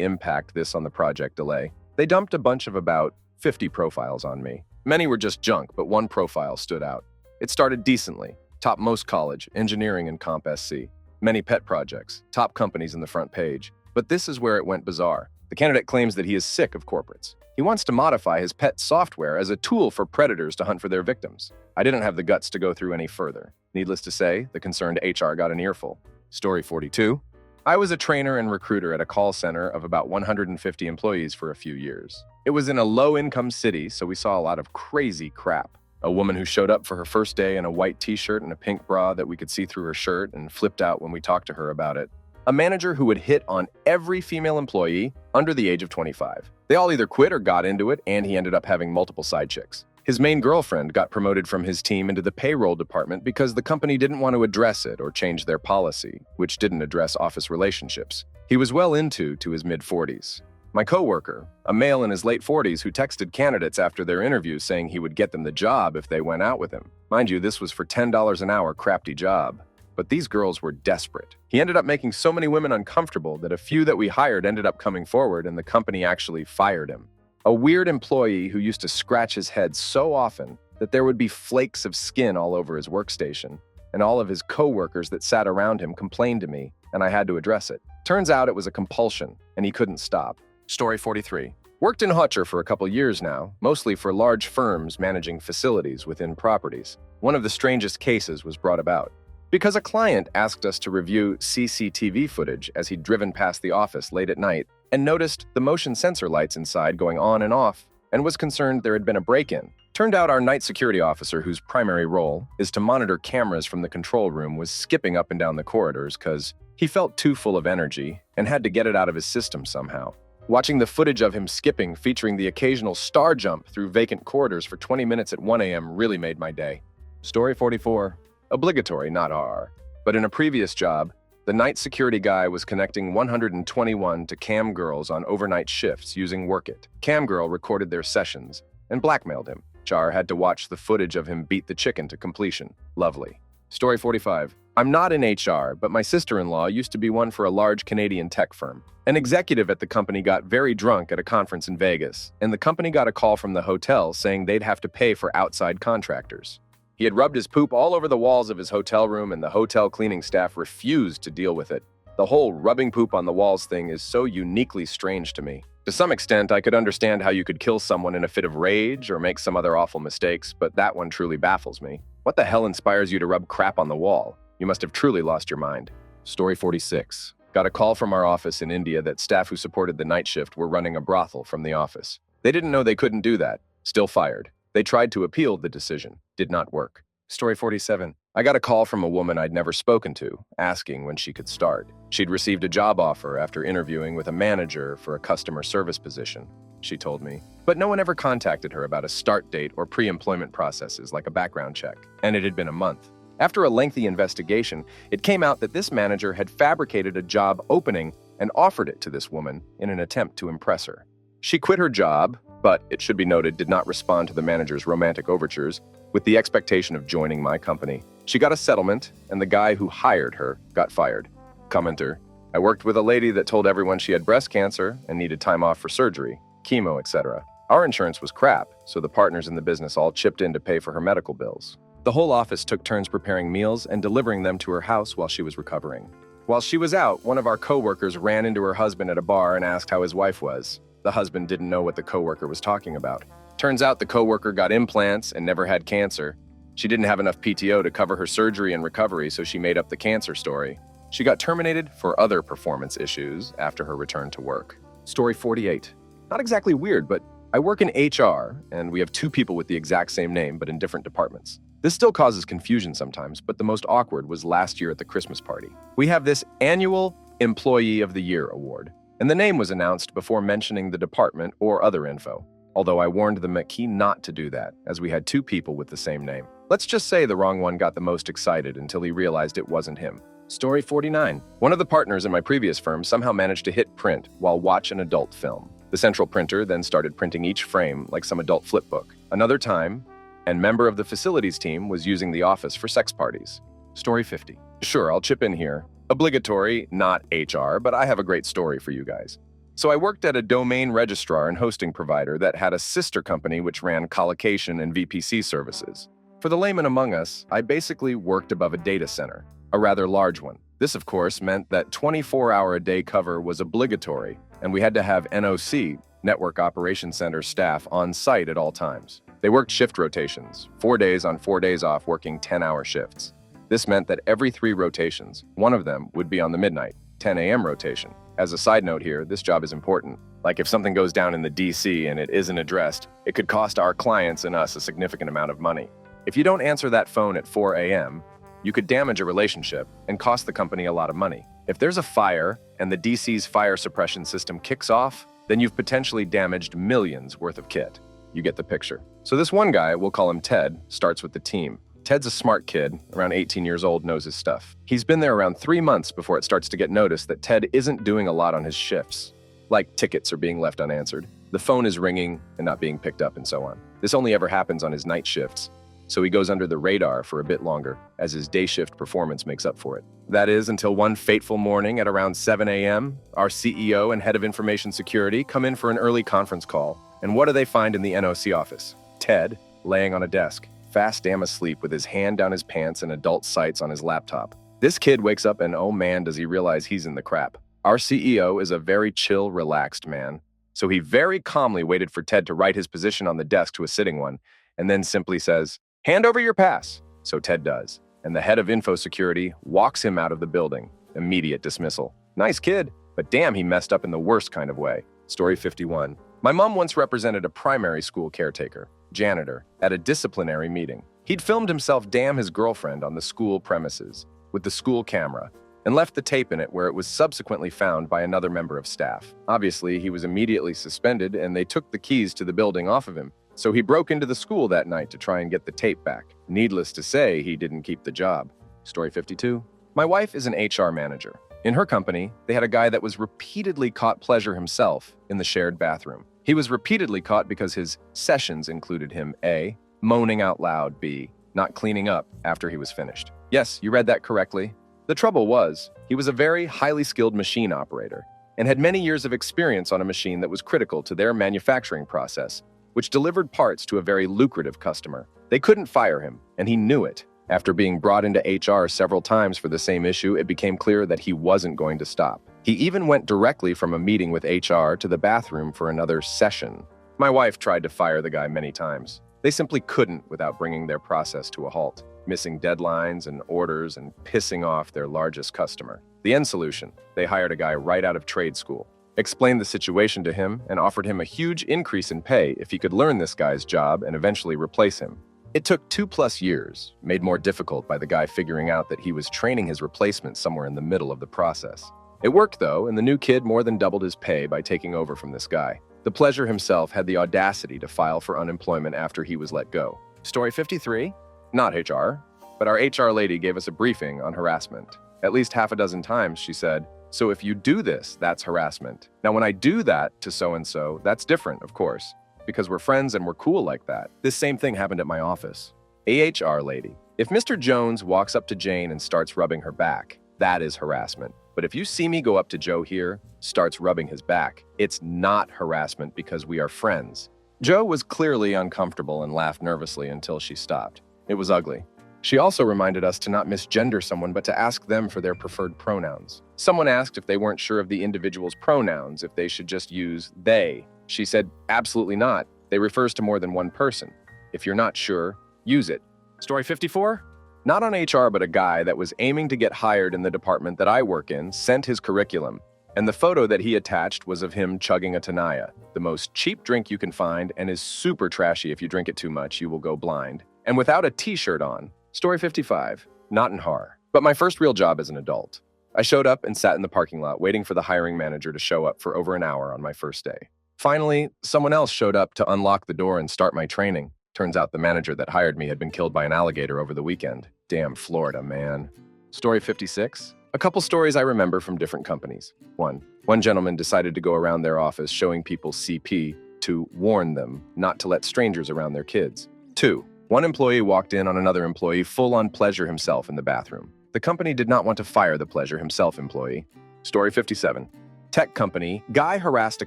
impact this on the project delay. They dumped a bunch of about 50 profiles on me. Many were just junk, but one profile stood out. It started decently. Top most college, engineering and Comp SC. Many pet projects, top companies in the front page. But this is where it went bizarre. The candidate claims that he is sick of corporates. He wants to modify his pet software as a tool for predators to hunt for their victims. I didn't have the guts to go through any further. Needless to say, the concerned HR got an earful. Story 42. I was a trainer and recruiter at a call center of about 150 employees for a few years. It was in a low-income city, so we saw a lot of crazy crap. A woman who showed up for her first day in a white t-shirt and a pink bra that we could see through her shirt and flipped out when we talked to her about it. A manager who would hit on every female employee under the age of 25. They all either quit or got into it, and he ended up having multiple side chicks. His main girlfriend got promoted from his team into the payroll department because the company didn't want to address it or change their policy, which didn't address office relationships. He was well into his mid-40s. My coworker, a male in his late 40s who texted candidates after their interviews saying he would get them the job if they went out with him. Mind you, this was for $10 an hour crafty job. But these girls were desperate. He ended up making so many women uncomfortable that a few that we hired ended up coming forward and the company actually fired him. A weird employee who used to scratch his head so often that there would be flakes of skin all over his workstation, and all of his coworkers that sat around him complained to me, and I had to address it. Turns out it was a compulsion, and he couldn't stop. Story 43. Worked in HR for a couple years now, mostly for large firms managing facilities within properties. One of the strangest cases was brought about because a client asked us to review CCTV footage as he'd driven past the office late at night and noticed the motion sensor lights inside going on and off and was concerned there had been a break-in. Turned out our night security officer, whose primary role is to monitor cameras from the control room, was skipping up and down the corridors because he felt too full of energy and had to get it out of his system somehow. Watching the footage of him skipping featuring the occasional star jump through vacant corridors for 20 minutes at 1 a.m. really made my day. Story 44. Obligatory, not RR. But in a previous job, the night security guy was connecting 121 to cam girls on overnight shifts using Workit. Cam girl recorded their sessions and blackmailed him. HR had to watch the footage of him beat the chicken to completion. Lovely. Story 45. I'm not in HR, but my sister-in-law used to be one for a large Canadian tech firm. An executive at the company got very drunk at a conference in Vegas, and the company got a call from the hotel saying they'd have to pay for outside contractors. He had rubbed his poop all over the walls of his hotel room, and the hotel cleaning staff refused to deal with it. The whole rubbing poop on the walls thing is so uniquely strange to me. To some extent, I could understand how you could kill someone in a fit of rage or make some other awful mistakes, but that one truly baffles me. What the hell inspires you to rub crap on the wall? You must have truly lost your mind. Story 46. Got a call from our office in India that staff who supported the night shift were running a brothel from the office. They didn't know they couldn't do that. Still fired. They tried to appeal the decision. Did not work. Story 47. I got a call from a woman I'd never spoken to, asking when she could start. She'd received a job offer after interviewing with a manager for a customer service position, she told me. But no one ever contacted her about a start date or pre-employment processes like a background check, and it had been a month. After a lengthy investigation, it came out that this manager had fabricated a job opening and offered it to this woman in an attempt to impress her. She quit her job, but it should be noted, did not respond to the manager's romantic overtures with the expectation of joining my company. She got a settlement, and the guy who hired her got fired. Commenter: I worked with a lady that told everyone she had breast cancer and needed time off for surgery, chemo, etc. Our insurance was crap, so the partners in the business all chipped in to pay for her medical bills. The whole office took turns preparing meals and delivering them to her house while she was recovering. While she was out, one of our coworkers ran into her husband at a bar and asked how his wife was. The husband didn't know what the coworker was talking about. Turns out the coworker got implants and never had cancer. She didn't have enough PTO to cover her surgery and recovery, so she made up the cancer story. She got terminated for other performance issues after her return to work. Story 48. Not exactly weird, but I work in HR, and we have 2 people with the exact same name, but in different departments. This still causes confusion sometimes, but the most awkward was last year at the Christmas party. We have this annual Employee of the Year award, and the name was announced before mentioning the department or other info, although I warned the McKee not to do that, as we had 2 people with the same name. Let's just say the wrong one got the most excited until he realized it wasn't him. Story 49. One of the partners in my previous firm somehow managed to hit print while watch an adult film. The central printer then started printing each frame like some adult flipbook. Another time, and member of the facilities team was using the office for sex parties. Story 50. Sure, I'll chip in here. Obligatory, not HR, but I have a great story for you guys. So I worked at a domain registrar and hosting provider that had a sister company which ran collocation and VPC services. For the layman among us, I basically worked above a data center, a rather large one. This, of course, meant that 24-hour-a-day cover was obligatory, and we had to have NOC, Network Operations Center staff, on site at all times. They worked shift rotations, 4 days on 4 days off, working 10-hour shifts. This meant that every 3 rotations, one of them would be on the midnight, 10 a.m. rotation. As a side note here, this job is important. Like if something goes down in the DC and it isn't addressed, it could cost our clients and us a significant amount of money. If you don't answer that phone at 4 a.m., you could damage a relationship and cost the company a lot of money. If there's a fire and the DC's fire suppression system kicks off, then you've potentially damaged millions worth of kit. You get the picture. So this one guy, we'll call him Ted, starts with the team. Ted's a smart kid, around 18 years old, knows his stuff. He's been there around 3 months before it starts to get noticed that Ted isn't doing a lot on his shifts. Like tickets are being left unanswered, the phone is ringing and not being picked up, and so on. This only ever happens on his night shifts, so he goes under the radar for a bit longer, as his day shift performance makes up for it. That is, until one fateful morning at around 7 a.m., our CEO and head of information security come in for an early conference call, and what do they find in the NOC office? Ted, laying on a desk, fast damn asleep with his hand down his pants and adult sites on his laptop. This kid wakes up and oh man, does he realize he's in the crap. Our CEO is a very chill, relaxed man, so he very calmly waited for Ted to write his position on the desk to a sitting one, and then simply says, "Hand over your pass." So Ted does, and the head of info security walks him out of the building. Immediate dismissal. Nice kid, but damn, he messed up in the worst kind of way. Story 51. My mom once represented a primary school caretaker, janitor, at a disciplinary meeting. He'd filmed himself damn his girlfriend on the school premises with the school camera and left the tape in it where it was subsequently found by another member of staff. Obviously, he was immediately suspended and they took the keys to the building off of him. So he broke into the school that night to try and get the tape back. Needless to say, he didn't keep the job. Story 52. My wife is an HR manager. In her company, they had a guy that was repeatedly caught pleasure himself in the shared bathroom. He was repeatedly caught because his sessions included him A, moaning out loud, B, not cleaning up after he was finished. Yes, you read that correctly. The trouble was, he was a very highly skilled machine operator and had many years of experience on a machine that was critical to their manufacturing process, which delivered parts to a very lucrative customer. They couldn't fire him, and he knew it. After being brought into HR several times for the same issue, it became clear that he wasn't going to stop. He even went directly from a meeting with HR to the bathroom for another session. My wife tried to fire the guy many times. They simply couldn't without bringing their process to a halt, missing deadlines and orders and pissing off their largest customer. The end solution, they hired a guy right out of trade school, explained the situation to him, and offered him a huge increase in pay if he could learn this guy's job and eventually replace him. It took 2+ years, made more difficult by the guy figuring out that he was training his replacement somewhere in the middle of the process. It worked though, and the new kid more than doubled his pay by taking over from this guy. The pleasure himself had the audacity to file for unemployment after he was let go. Story 53? Not HR, but our HR lady gave us a briefing on harassment. At least half a dozen times she said, So if you do this, that's harassment. Now, when I do that to so-and-so, that's different, of course, because we're friends and we're cool like that. This same thing happened at my office. AHR lady. If Mr. Jones walks up to Jane and starts rubbing her back, that is harassment. But if you see me go up to Joe here, starts rubbing his back, it's not harassment because we are friends. Joe was clearly uncomfortable and laughed nervously until she stopped. It was ugly. She also reminded us to not misgender someone, but to ask them for their preferred pronouns. Someone asked if they weren't sure of the individual's pronouns, if they should just use they. She said, absolutely not. They refers to more than one person. If you're not sure, use it. Story 54? Not on HR, but a guy that was aiming to get hired in the department that I work in sent his curriculum, and the photo that he attached was of him chugging a Tenaya, the most cheap drink you can find and is super trashy. If you drink it too much, you will go blind. And without a t-shirt on. Story 55. Not in Har, but my first real job as an adult. I showed up and sat in the parking lot waiting for the hiring manager to show up for over an hour on my first day. Finally, someone else showed up to unlock the door and start my training. Turns out the manager that hired me had been killed by an alligator over the weekend. Damn Florida, man. Story 56. A couple stories I remember from different companies. One gentleman decided to go around their office showing people CP to warn them not to let strangers around their kids. 2. One employee walked in on another employee full on pleasure himself in the bathroom. The company did not want to fire the pleasure himself employee. Story 57. Tech company, guy harassed a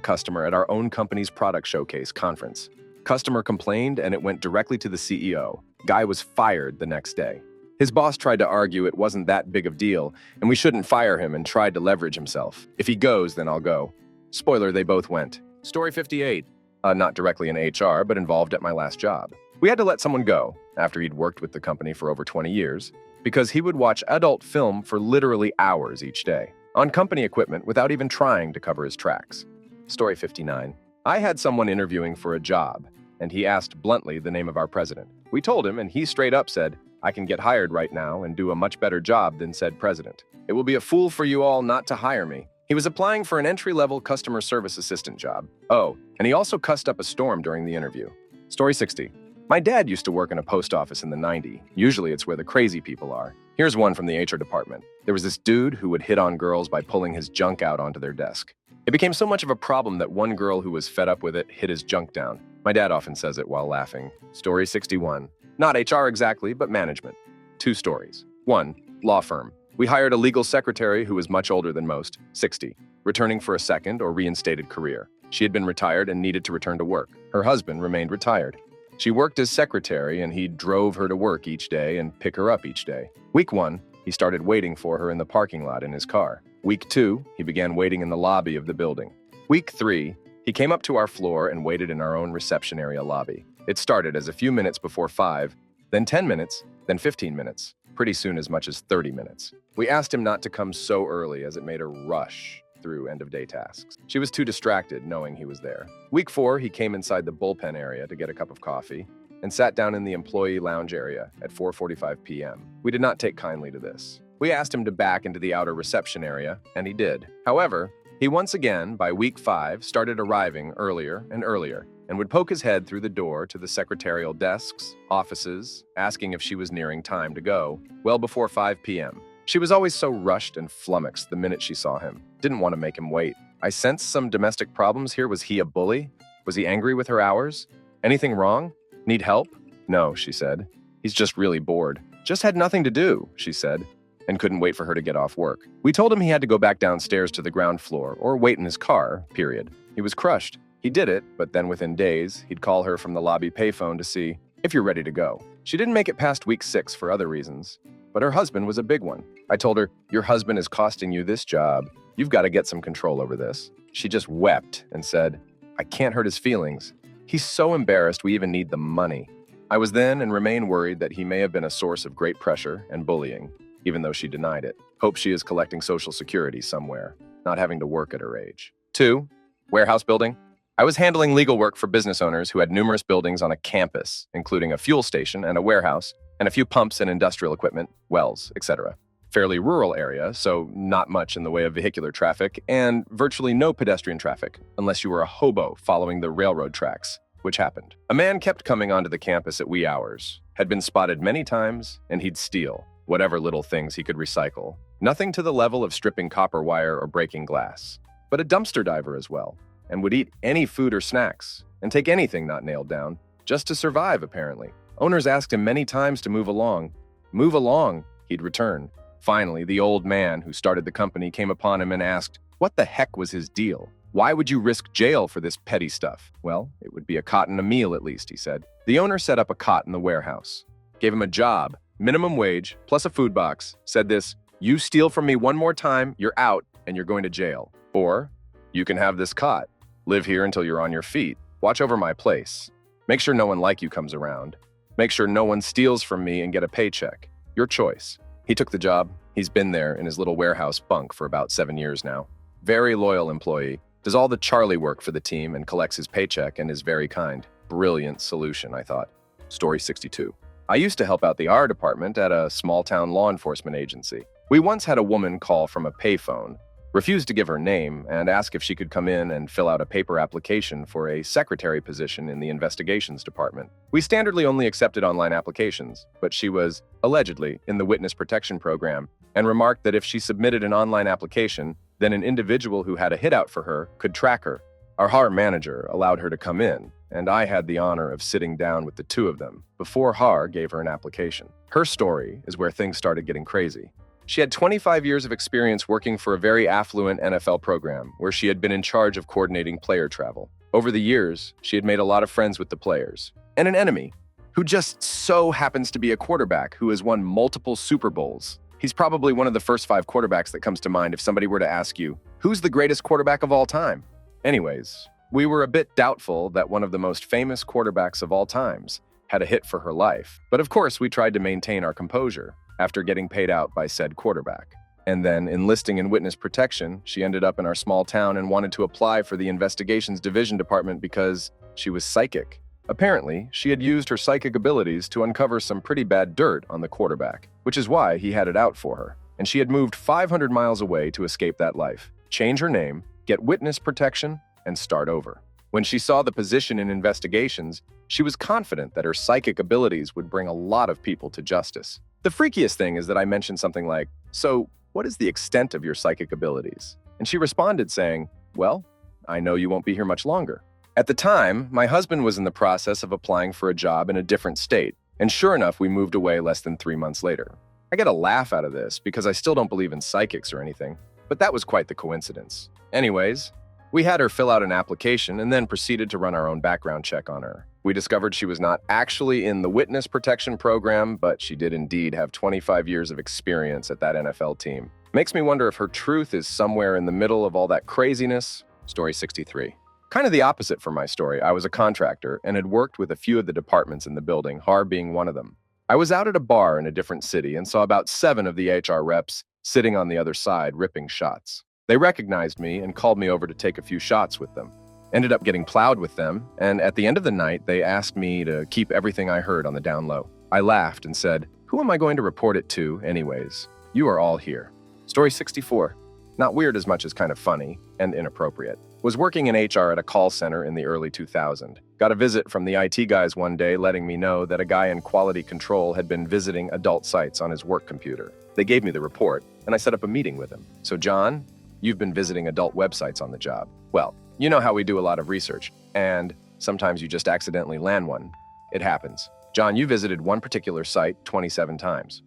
customer at our own company's product showcase conference. Customer complained and it went directly to the CEO. Guy was fired the next day. His boss tried to argue it wasn't that big of a deal and we shouldn't fire him and tried to leverage himself. If he goes, then I'll go. Spoiler, they both went. Story 58. Not directly in HR, but involved at my last job. We had to let someone go, after he'd worked with the company for over 20 years, because he would watch adult film for literally hours each day, on company equipment without even trying to cover his tracks. Story 59. I had someone interviewing for a job, and he asked bluntly the name of our president. We told him, and he straight up said, I can get hired right now and do a much better job than said president. It will be a fool for you all not to hire me. He was applying for an entry-level customer service assistant job. Oh, and he also cussed up a storm during the interview. Story 60. My dad used to work in a post office in the 90s. Usually it's where the crazy people are. Here's one from the HR department. There was this dude who would hit on girls by pulling his junk out onto their desk. It became so much of a problem that one girl who was fed up with it hid his junk down. My dad often says it while laughing. Story 61. Not HR exactly, but management. 2 stories. 1. Law firm. We hired a legal secretary who was much older than most, 60, returning for a second or reinstated career. She had been retired and needed to return to work. Her husband remained retired. She worked as secretary and he drove her to work each day and pick her up each day. Week 1, he started waiting for her in the parking lot in his car. Week 2, he began waiting in the lobby of the building. Week 3, he came up to our floor and waited in our own reception area lobby. It started as a few minutes before 5, then 10 minutes, then 15 minutes. Pretty soon as much as 30 minutes. We asked him not to come so early as it made her rush through end-of-day tasks. She was too distracted knowing he was there. Week 4, he came inside the bullpen area to get a cup of coffee and sat down in the employee lounge area at 4:45 p.m. We did not take kindly to this. We asked him to back into the outer reception area, and he did. However, he once again, by week 5, started arriving earlier and earlier and would poke his head through the door to the secretarial desks, offices, asking if she was nearing time to go, well before 5 p.m. She was always so rushed and flummoxed the minute she saw him. Didn't want to make him wait. I sensed some domestic problems here. Was he a bully? Was he angry with her hours? Anything wrong? Need help? No, she said. He's just really bored. Just had nothing to do, she said, and couldn't wait for her to get off work. We told him he had to go back downstairs to the ground floor or wait in his car, period. He was crushed. He did it, but then within days, he'd call her from the lobby payphone to see if you're ready to go. She didn't make it past week 6 for other reasons, but her husband was a big one. I told her, your husband is costing you this job. You've got to get some control over this. She just wept and said, I can't hurt his feelings. He's so embarrassed we even need the money. I was then and remain worried that he may have been a source of great pressure and bullying, even though she denied it. Hope she is collecting Social Security somewhere, not having to work at her age. 2, warehouse building. I was handling legal work for business owners who had numerous buildings on a campus, including a fuel station and a warehouse, and a few pumps and industrial equipment, wells, etc. Fairly rural area, so not much in the way of vehicular traffic, and virtually no pedestrian traffic, unless you were a hobo following the railroad tracks, which happened. A man kept coming onto the campus at wee hours, had been spotted many times, and he'd steal, whatever little things he could recycle. Nothing to the level of stripping copper wire or breaking glass, but a dumpster diver as well, and would eat any food or snacks, and take anything not nailed down, just to survive, apparently. Owners asked him many times to move along. Move along, he'd return. Finally, the old man who started the company came upon him and asked, what the heck was his deal? Why would you risk jail for this petty stuff? Well, it would be a cot and a meal at least, he said. The owner set up a cot in the warehouse, gave him a job, minimum wage, plus a food box, said this, you steal from me one more time, you're out, and you're going to jail. Or, you can have this cot. Live here until you're on your feet. Watch over my place. Make sure no one like you comes around. Make sure no one steals from me and get a paycheck. Your choice. He took the job. He's been there in his little warehouse bunk for about 7 years now. Very loyal employee. Does all the Charlie work for the team and collects his paycheck and is very kind. Brilliant solution, I thought. Story 62. I used to help out the R department at a small-town law enforcement agency. We once had a woman call from a payphone, refused to give her name, and ask if she could come in and fill out a paper application for a secretary position in the investigations department. We standardly only accepted online applications, but she was, allegedly, in the witness protection program, and remarked that if she submitted an online application, then an individual who had a hit out for her could track her. Our Har manager allowed her to come in, and I had the honor of sitting down with the two of them before Har gave her an application. Her story is where things started getting crazy. She had 25 years of experience working for a very affluent NFL program where she had been in charge of coordinating player travel. Over the years, she had made a lot of friends with the players, and an enemy who just so happens to be a quarterback who has won multiple Super Bowls. He's probably one of the first 5 quarterbacks that comes to mind if somebody were to ask you, who's the greatest quarterback of all time? Anyways, we were a bit doubtful that one of the most famous quarterbacks of all times had a hit for her life. But of course, we tried to maintain our composure after getting paid out by said quarterback. And then, enlisting in witness protection, she ended up in our small town and wanted to apply for the investigations division department because she was psychic. Apparently, she had used her psychic abilities to uncover some pretty bad dirt on the quarterback, which is why he had it out for her. And she had moved 500 miles away to escape that life, change her name, get witness protection, and start over. When she saw the position in investigations, she was confident that her psychic abilities would bring a lot of people to justice. The freakiest thing is that I mentioned something like, so what is the extent of your psychic abilities? And she responded saying, well, I know you won't be here much longer. At the time, my husband was in the process of applying for a job in a different state, and sure enough, we moved away less than 3 months later. I get a laugh out of this because I still don't believe in psychics or anything, but that was quite the coincidence. Anyways, we had her fill out an application and then proceeded to run our own background check on her. We discovered she was not actually in the witness protection program, but she did indeed have 25 years of experience at that NFL team. Makes me wonder if her truth is somewhere in the middle of all that craziness. Story 63. Kind of the opposite from my story. I was a contractor and had worked with a few of the departments in the building, Har being one of them. I was out at a bar in a different city and saw about 7 of the HR reps sitting on the other side ripping shots. They recognized me and called me over to take a few shots with them. Ended up getting plowed with them, and at the end of the night, they asked me to keep everything I heard on the down low. I laughed and said, who am I going to report it to anyways? You are all here. Story 64. Not weird as much as kind of funny and inappropriate. Was working in HR at a call center in the early 2000s. Got a visit from the IT guys one day letting me know that a guy in quality control had been visiting adult sites on his work computer. They gave me the report, and I set up a meeting with him. So John, you've been visiting adult websites on the job. Well, you know how we do a lot of research, and sometimes you just accidentally land one. It happens. John, you visited one particular site 27 times.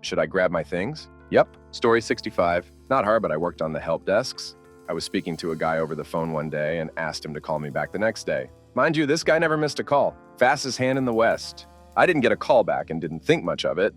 Should I grab my things? Yep. Story 65. Not hard, but I worked on the help desks. I was speaking to a guy over the phone one day and asked him to call me back the next day. Mind you, this guy never missed a call. Fastest hand in the West. I didn't get a call back and didn't think much of it.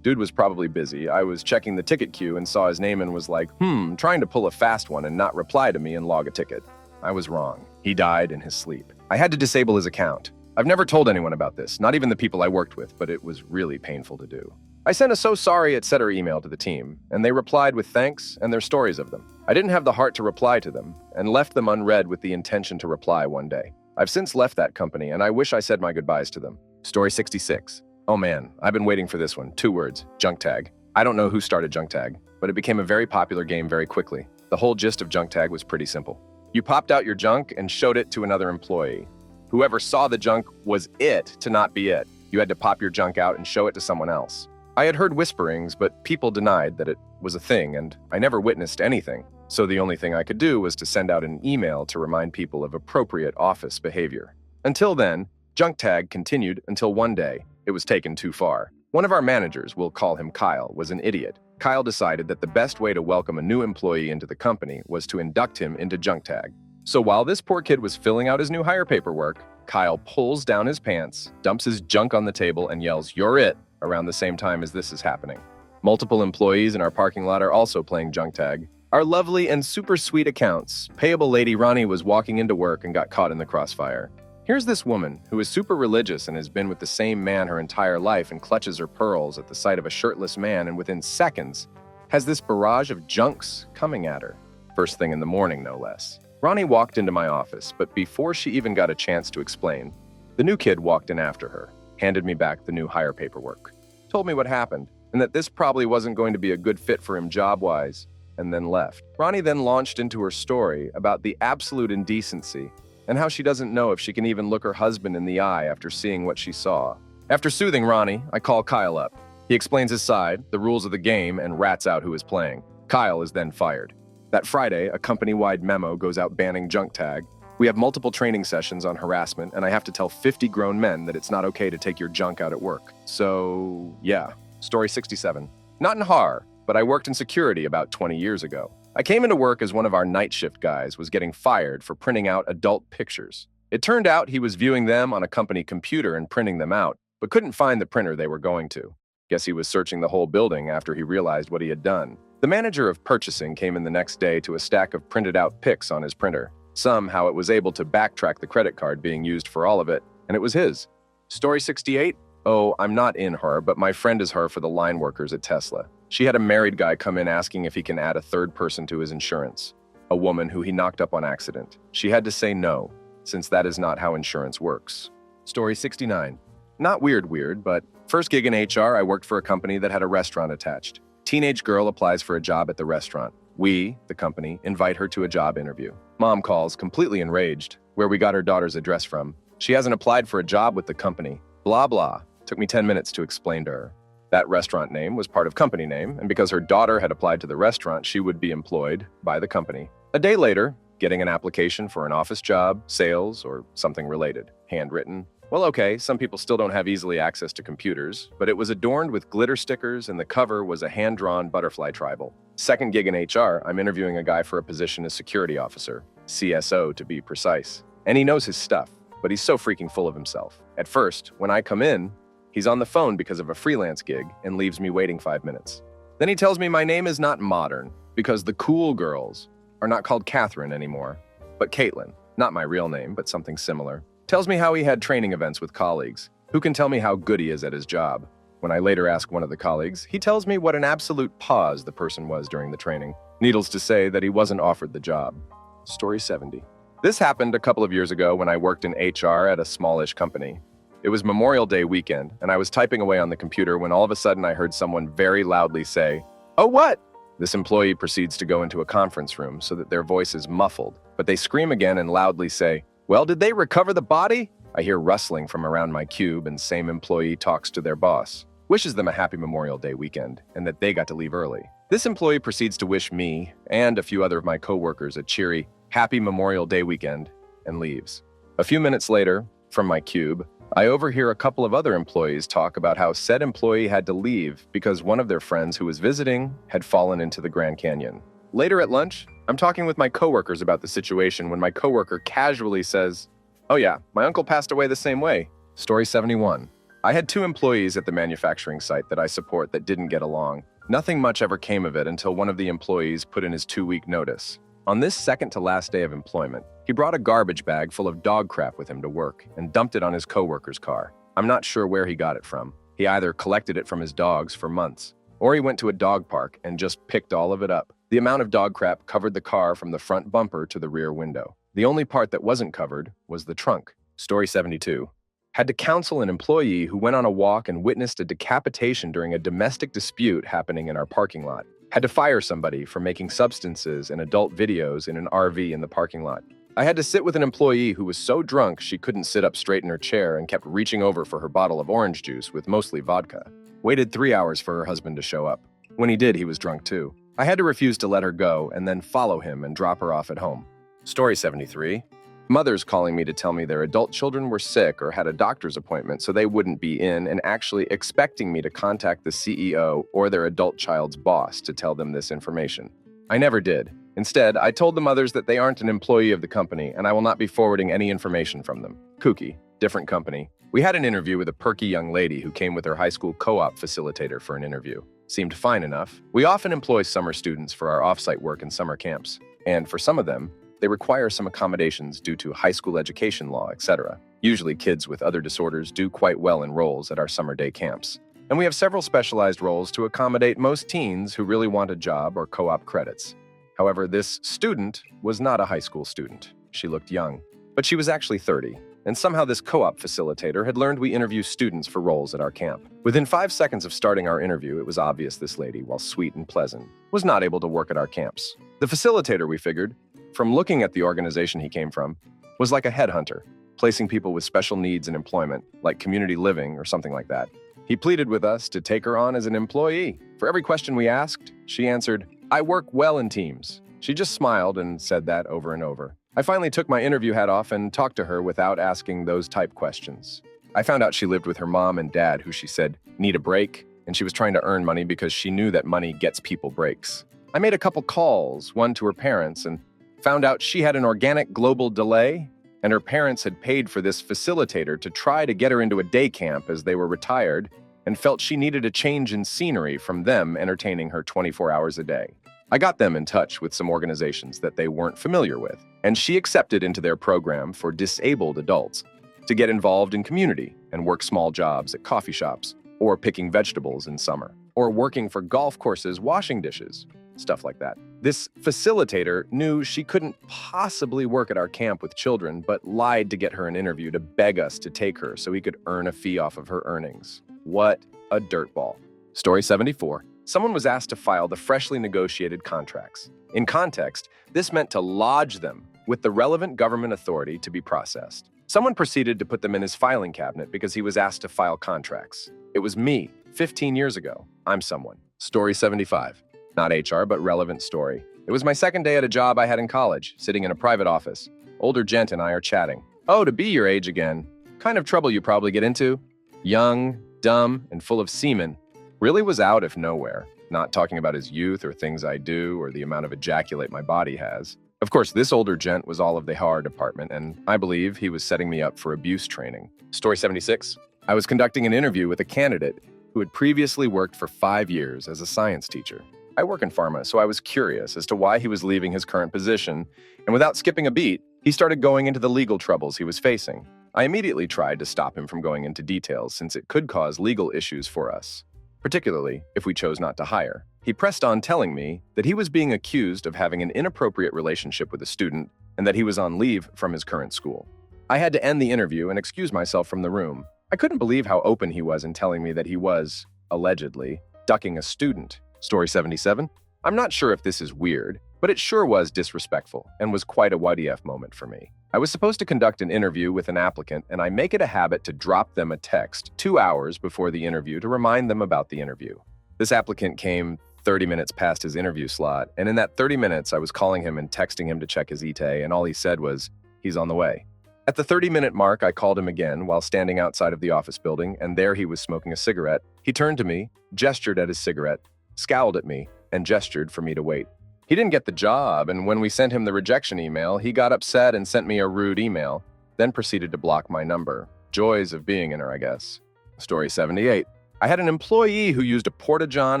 Dude was probably busy. I was checking the ticket queue and saw his name and was like, trying to pull a fast one and not reply to me and log a ticket. I was wrong. He died in his sleep. I had to disable his account. I've never told anyone about this, not even the people I worked with, but it was really painful to do. I sent a so sorry etc. email to the team, and they replied with thanks and their stories of them. I didn't have the heart to reply to them, and left them unread with the intention to reply one day. I've since left that company, and I wish I said my goodbyes to them. Story 66. Oh man, I've been waiting for this one. 2 words, junk tag. I don't know who started junk tag, but it became a very popular game very quickly. The whole gist of junk tag was pretty simple. You popped out your junk and showed it to another employee. Whoever saw the junk was it to not be it. You had to pop your junk out and show it to someone else. I had heard whisperings, but people denied that it was a thing, and I never witnessed anything. So the only thing I could do was to send out an email to remind people of appropriate office behavior. Until then, junk tag continued until one day it was taken too far. One of our managers, we'll call him Kyle, was an idiot. Kyle decided that the best way to welcome a new employee into the company was to induct him into junk tag. So while this poor kid was filling out his new hire paperwork, Kyle pulls down his pants, dumps his junk on the table, and yells, "You're it," around the same time as this is happening. Multiple employees in our parking lot are also playing junk tag. Our lovely and super sweet accounts, payable lady Ronnie, was walking into work and got caught in the crossfire. Here's this woman who is super religious and has been with the same man her entire life and clutches her pearls at the sight of a shirtless man, and within seconds has this barrage of junks coming at her. First thing in the morning, no less. Ronnie walked into my office, but before she even got a chance to explain, the new kid walked in after her, handed me back the new hire paperwork, told me what happened, and that this probably wasn't going to be a good fit for him job-wise, and then left. Ronnie then launched into her story about the absolute indecency and how she doesn't know if she can even look her husband in the eye after seeing what she saw. After soothing Ronnie, I call Kyle up. He explains his side, the rules of the game, and rats out who is playing. Kyle is then fired. That Friday, a company-wide memo goes out banning junk tag. We have multiple training sessions on harassment, and I have to tell 50 grown men that it's not okay to take your junk out at work. So, yeah. Story 67. Not in horror, but I worked in security about 20 years ago. I came into work as one of our night shift guys was getting fired for printing out adult pictures. It turned out he was viewing them on a company computer and printing them out, but couldn't find the printer they were going to. Guess he was searching the whole building after he realized what he had done. The manager of purchasing came in the next day to a stack of printed out pics on his printer. Somehow it was able to backtrack the credit card being used for all of it, and it was his. Story 68. Oh, I'm not in her, but my friend is her for the line workers at Tesla. She had a married guy come in asking if he can add a third person to his insurance, a woman who he knocked up on accident. She had to say no, since that is not how insurance works. Story 69. Not weird, but first gig in HR, I worked for a company that had a restaurant attached. Teenage girl applies for a job at the restaurant. We, the company, invite her to a job interview. Mom calls, completely enraged, where we got her daughter's address from. She hasn't applied for a job with the company. Blah, blah. Took me 10 minutes to explain to her. That restaurant name was part of company name, and because her daughter had applied to the restaurant, she would be employed by the company. A day later, getting an application for an office job, sales, or something related. Handwritten. Well, okay, some people still don't have easily access to computers, but it was adorned with glitter stickers and the cover was a hand-drawn butterfly tribal. Second gig in HR, I'm interviewing a guy for a position as security officer, CSO to be precise. And he knows his stuff, but he's so freaking full of himself. At first, when I come in, he's on the phone because of a freelance gig and leaves me waiting 5 minutes. Then he tells me my name is not modern because the cool girls are not called Catherine anymore, but Caitlin. Not my real name, but something similar. Tells me how he had training events with colleagues. Who can tell me how good he is at his job? When I later ask one of the colleagues, he tells me what an absolute pause the person was during the training. Needless to say that he wasn't offered the job. Story 70. This happened a couple of years ago when I worked in HR at a smallish company. It was Memorial Day weekend, and I was typing away on the computer when all of a sudden I heard someone very loudly say, "Oh, what?" This employee proceeds to go into a conference room so that their voice is muffled, but they scream again and loudly say, "Well, did they recover the body?" I hear rustling from around my cube, and same employee talks to their boss, wishes them a happy Memorial Day weekend, and that they got to leave early. This employee proceeds to wish me and a few other of my coworkers a cheery, happy Memorial Day weekend, and leaves. A few minutes later, from my cube, I overhear a couple of other employees talk about how said employee had to leave because one of their friends who was visiting had fallen into the Grand Canyon. Later at lunch, I'm talking with my coworkers about the situation when my coworker casually says, "Oh yeah, my uncle passed away the same way." Story 71. I had 2 employees at the manufacturing site that I support that didn't get along. Nothing much ever came of it until one of the employees put in his 2-week notice. On this second to last day of employment, he brought a garbage bag full of dog crap with him to work and dumped it on his coworker's car. I'm not sure where he got it from. He either collected it from his dogs for months, or he went to a dog park and just picked all of it up. The amount of dog crap covered the car from the front bumper to the rear window. The only part that wasn't covered was the trunk. Story 72. Had to counsel an employee who went on a walk and witnessed a decapitation during a domestic dispute happening in our parking lot. Had to fire somebody for making substances and adult videos in an RV in the parking lot. I had to sit with an employee who was so drunk she couldn't sit up straight in her chair and kept reaching over for her bottle of orange juice with mostly vodka. Waited 3 hours for her husband to show up. When he did, he was drunk too. I had to refuse to let her go and then follow him and drop her off at home. Story 73. Mothers calling me to tell me their adult children were sick or had a doctor's appointment so they wouldn't be in, and actually expecting me to contact the CEO or their adult child's boss to tell them this information. I never did. Instead, I told the mothers that they aren't an employee of the company and I will not be forwarding any information from them. Kooky. Different company. We had an interview with a perky young lady who came with her high school co-op facilitator for an interview. Seemed fine enough. We often employ summer students for our off-site work in summer camps, and for some of them, they require some accommodations due to high school education law, etc. Usually kids with other disorders do quite well in roles at our summer day camps. And we have several specialized roles to accommodate most teens who really want a job or co-op credits. However, this student was not a high school student. She looked young, but she was actually 30. And somehow this co-op facilitator had learned we interview students for roles at our camp. Within 5 seconds of starting our interview, it was obvious this lady, while sweet and pleasant, was not able to work at our camps. The facilitator, we figured, from looking at the organization he came from, was like a headhunter, placing people with special needs in employment, like community living or something like that. He pleaded with us to take her on as an employee. For every question we asked, she answered, "I work well in teams." She just smiled and said that over and over. I finally took my interview hat off and talked to her without asking those type questions. I found out she lived with her mom and dad, who she said need a break, and she was trying to earn money because she knew that money gets people breaks. I made a couple calls, one to her parents, and found out she had an organic global delay, and her parents had paid for this facilitator to try to get her into a day camp as they were retired and felt she needed a change in scenery from them entertaining her 24 hours a day. I got them in touch with some organizations that they weren't familiar with, and she accepted into their program for disabled adults to get involved in community and work small jobs at coffee shops, or picking vegetables in summer, or working for golf courses washing dishes, stuff like that. This facilitator knew she couldn't possibly work at our camp with children, but lied to get her an interview to beg us to take her so he could earn a fee off of her earnings. What a dirtball. Story 74. Someone was asked to file the freshly negotiated contracts. In context, this meant to lodge them with the relevant government authority to be processed. Someone proceeded to put them in his filing cabinet because he was asked to file contracts. It was me, 15 years ago. I'm someone. Story 75. Not HR, but relevant story. It was my second day at a job I had in college, sitting in a private office. Older gent and I are chatting. Oh, to be your age again. Kind of trouble you probably get into. Young, dumb, and full of semen. Really was out if nowhere. Not talking about his youth or things I do or the amount of ejaculate my body has. Of course, this older gent was all of the HR department, and I believe he was setting me up for abuse training. Story 76. I was conducting an interview with a candidate who had previously worked for 5 years as a science teacher. I work in pharma, so I was curious as to why he was leaving his current position, and without skipping a beat, he started going into the legal troubles he was facing. I immediately tried to stop him from going into details since it could cause legal issues for us, particularly if we chose not to hire. He pressed on telling me that he was being accused of having an inappropriate relationship with a student and that he was on leave from his current school. I had to end the interview and excuse myself from the room. I couldn't believe how open he was in telling me that he was, allegedly, ducking a student. Story 77. I'm not sure if this is weird, but it sure was disrespectful and was quite a WTF moment for me. I was supposed to conduct an interview with an applicant, and I make it a habit to drop them a text 2 hours before the interview to remind them about the interview. This applicant came 30 minutes past his interview slot, and in that 30 minutes, I was calling him and texting him to check his ETA, and all he said was, "He's on the way." At the 30-minute mark, I called him again while standing outside of the office building, and there he was smoking a cigarette. He turned to me, gestured at his cigarette, scowled at me, and gestured for me to wait. He didn't get the job, and when we sent him the rejection email, he got upset and sent me a rude email, then proceeded to block my number. Joys of being in her, I guess. Story 78. I had an employee who used a porta-john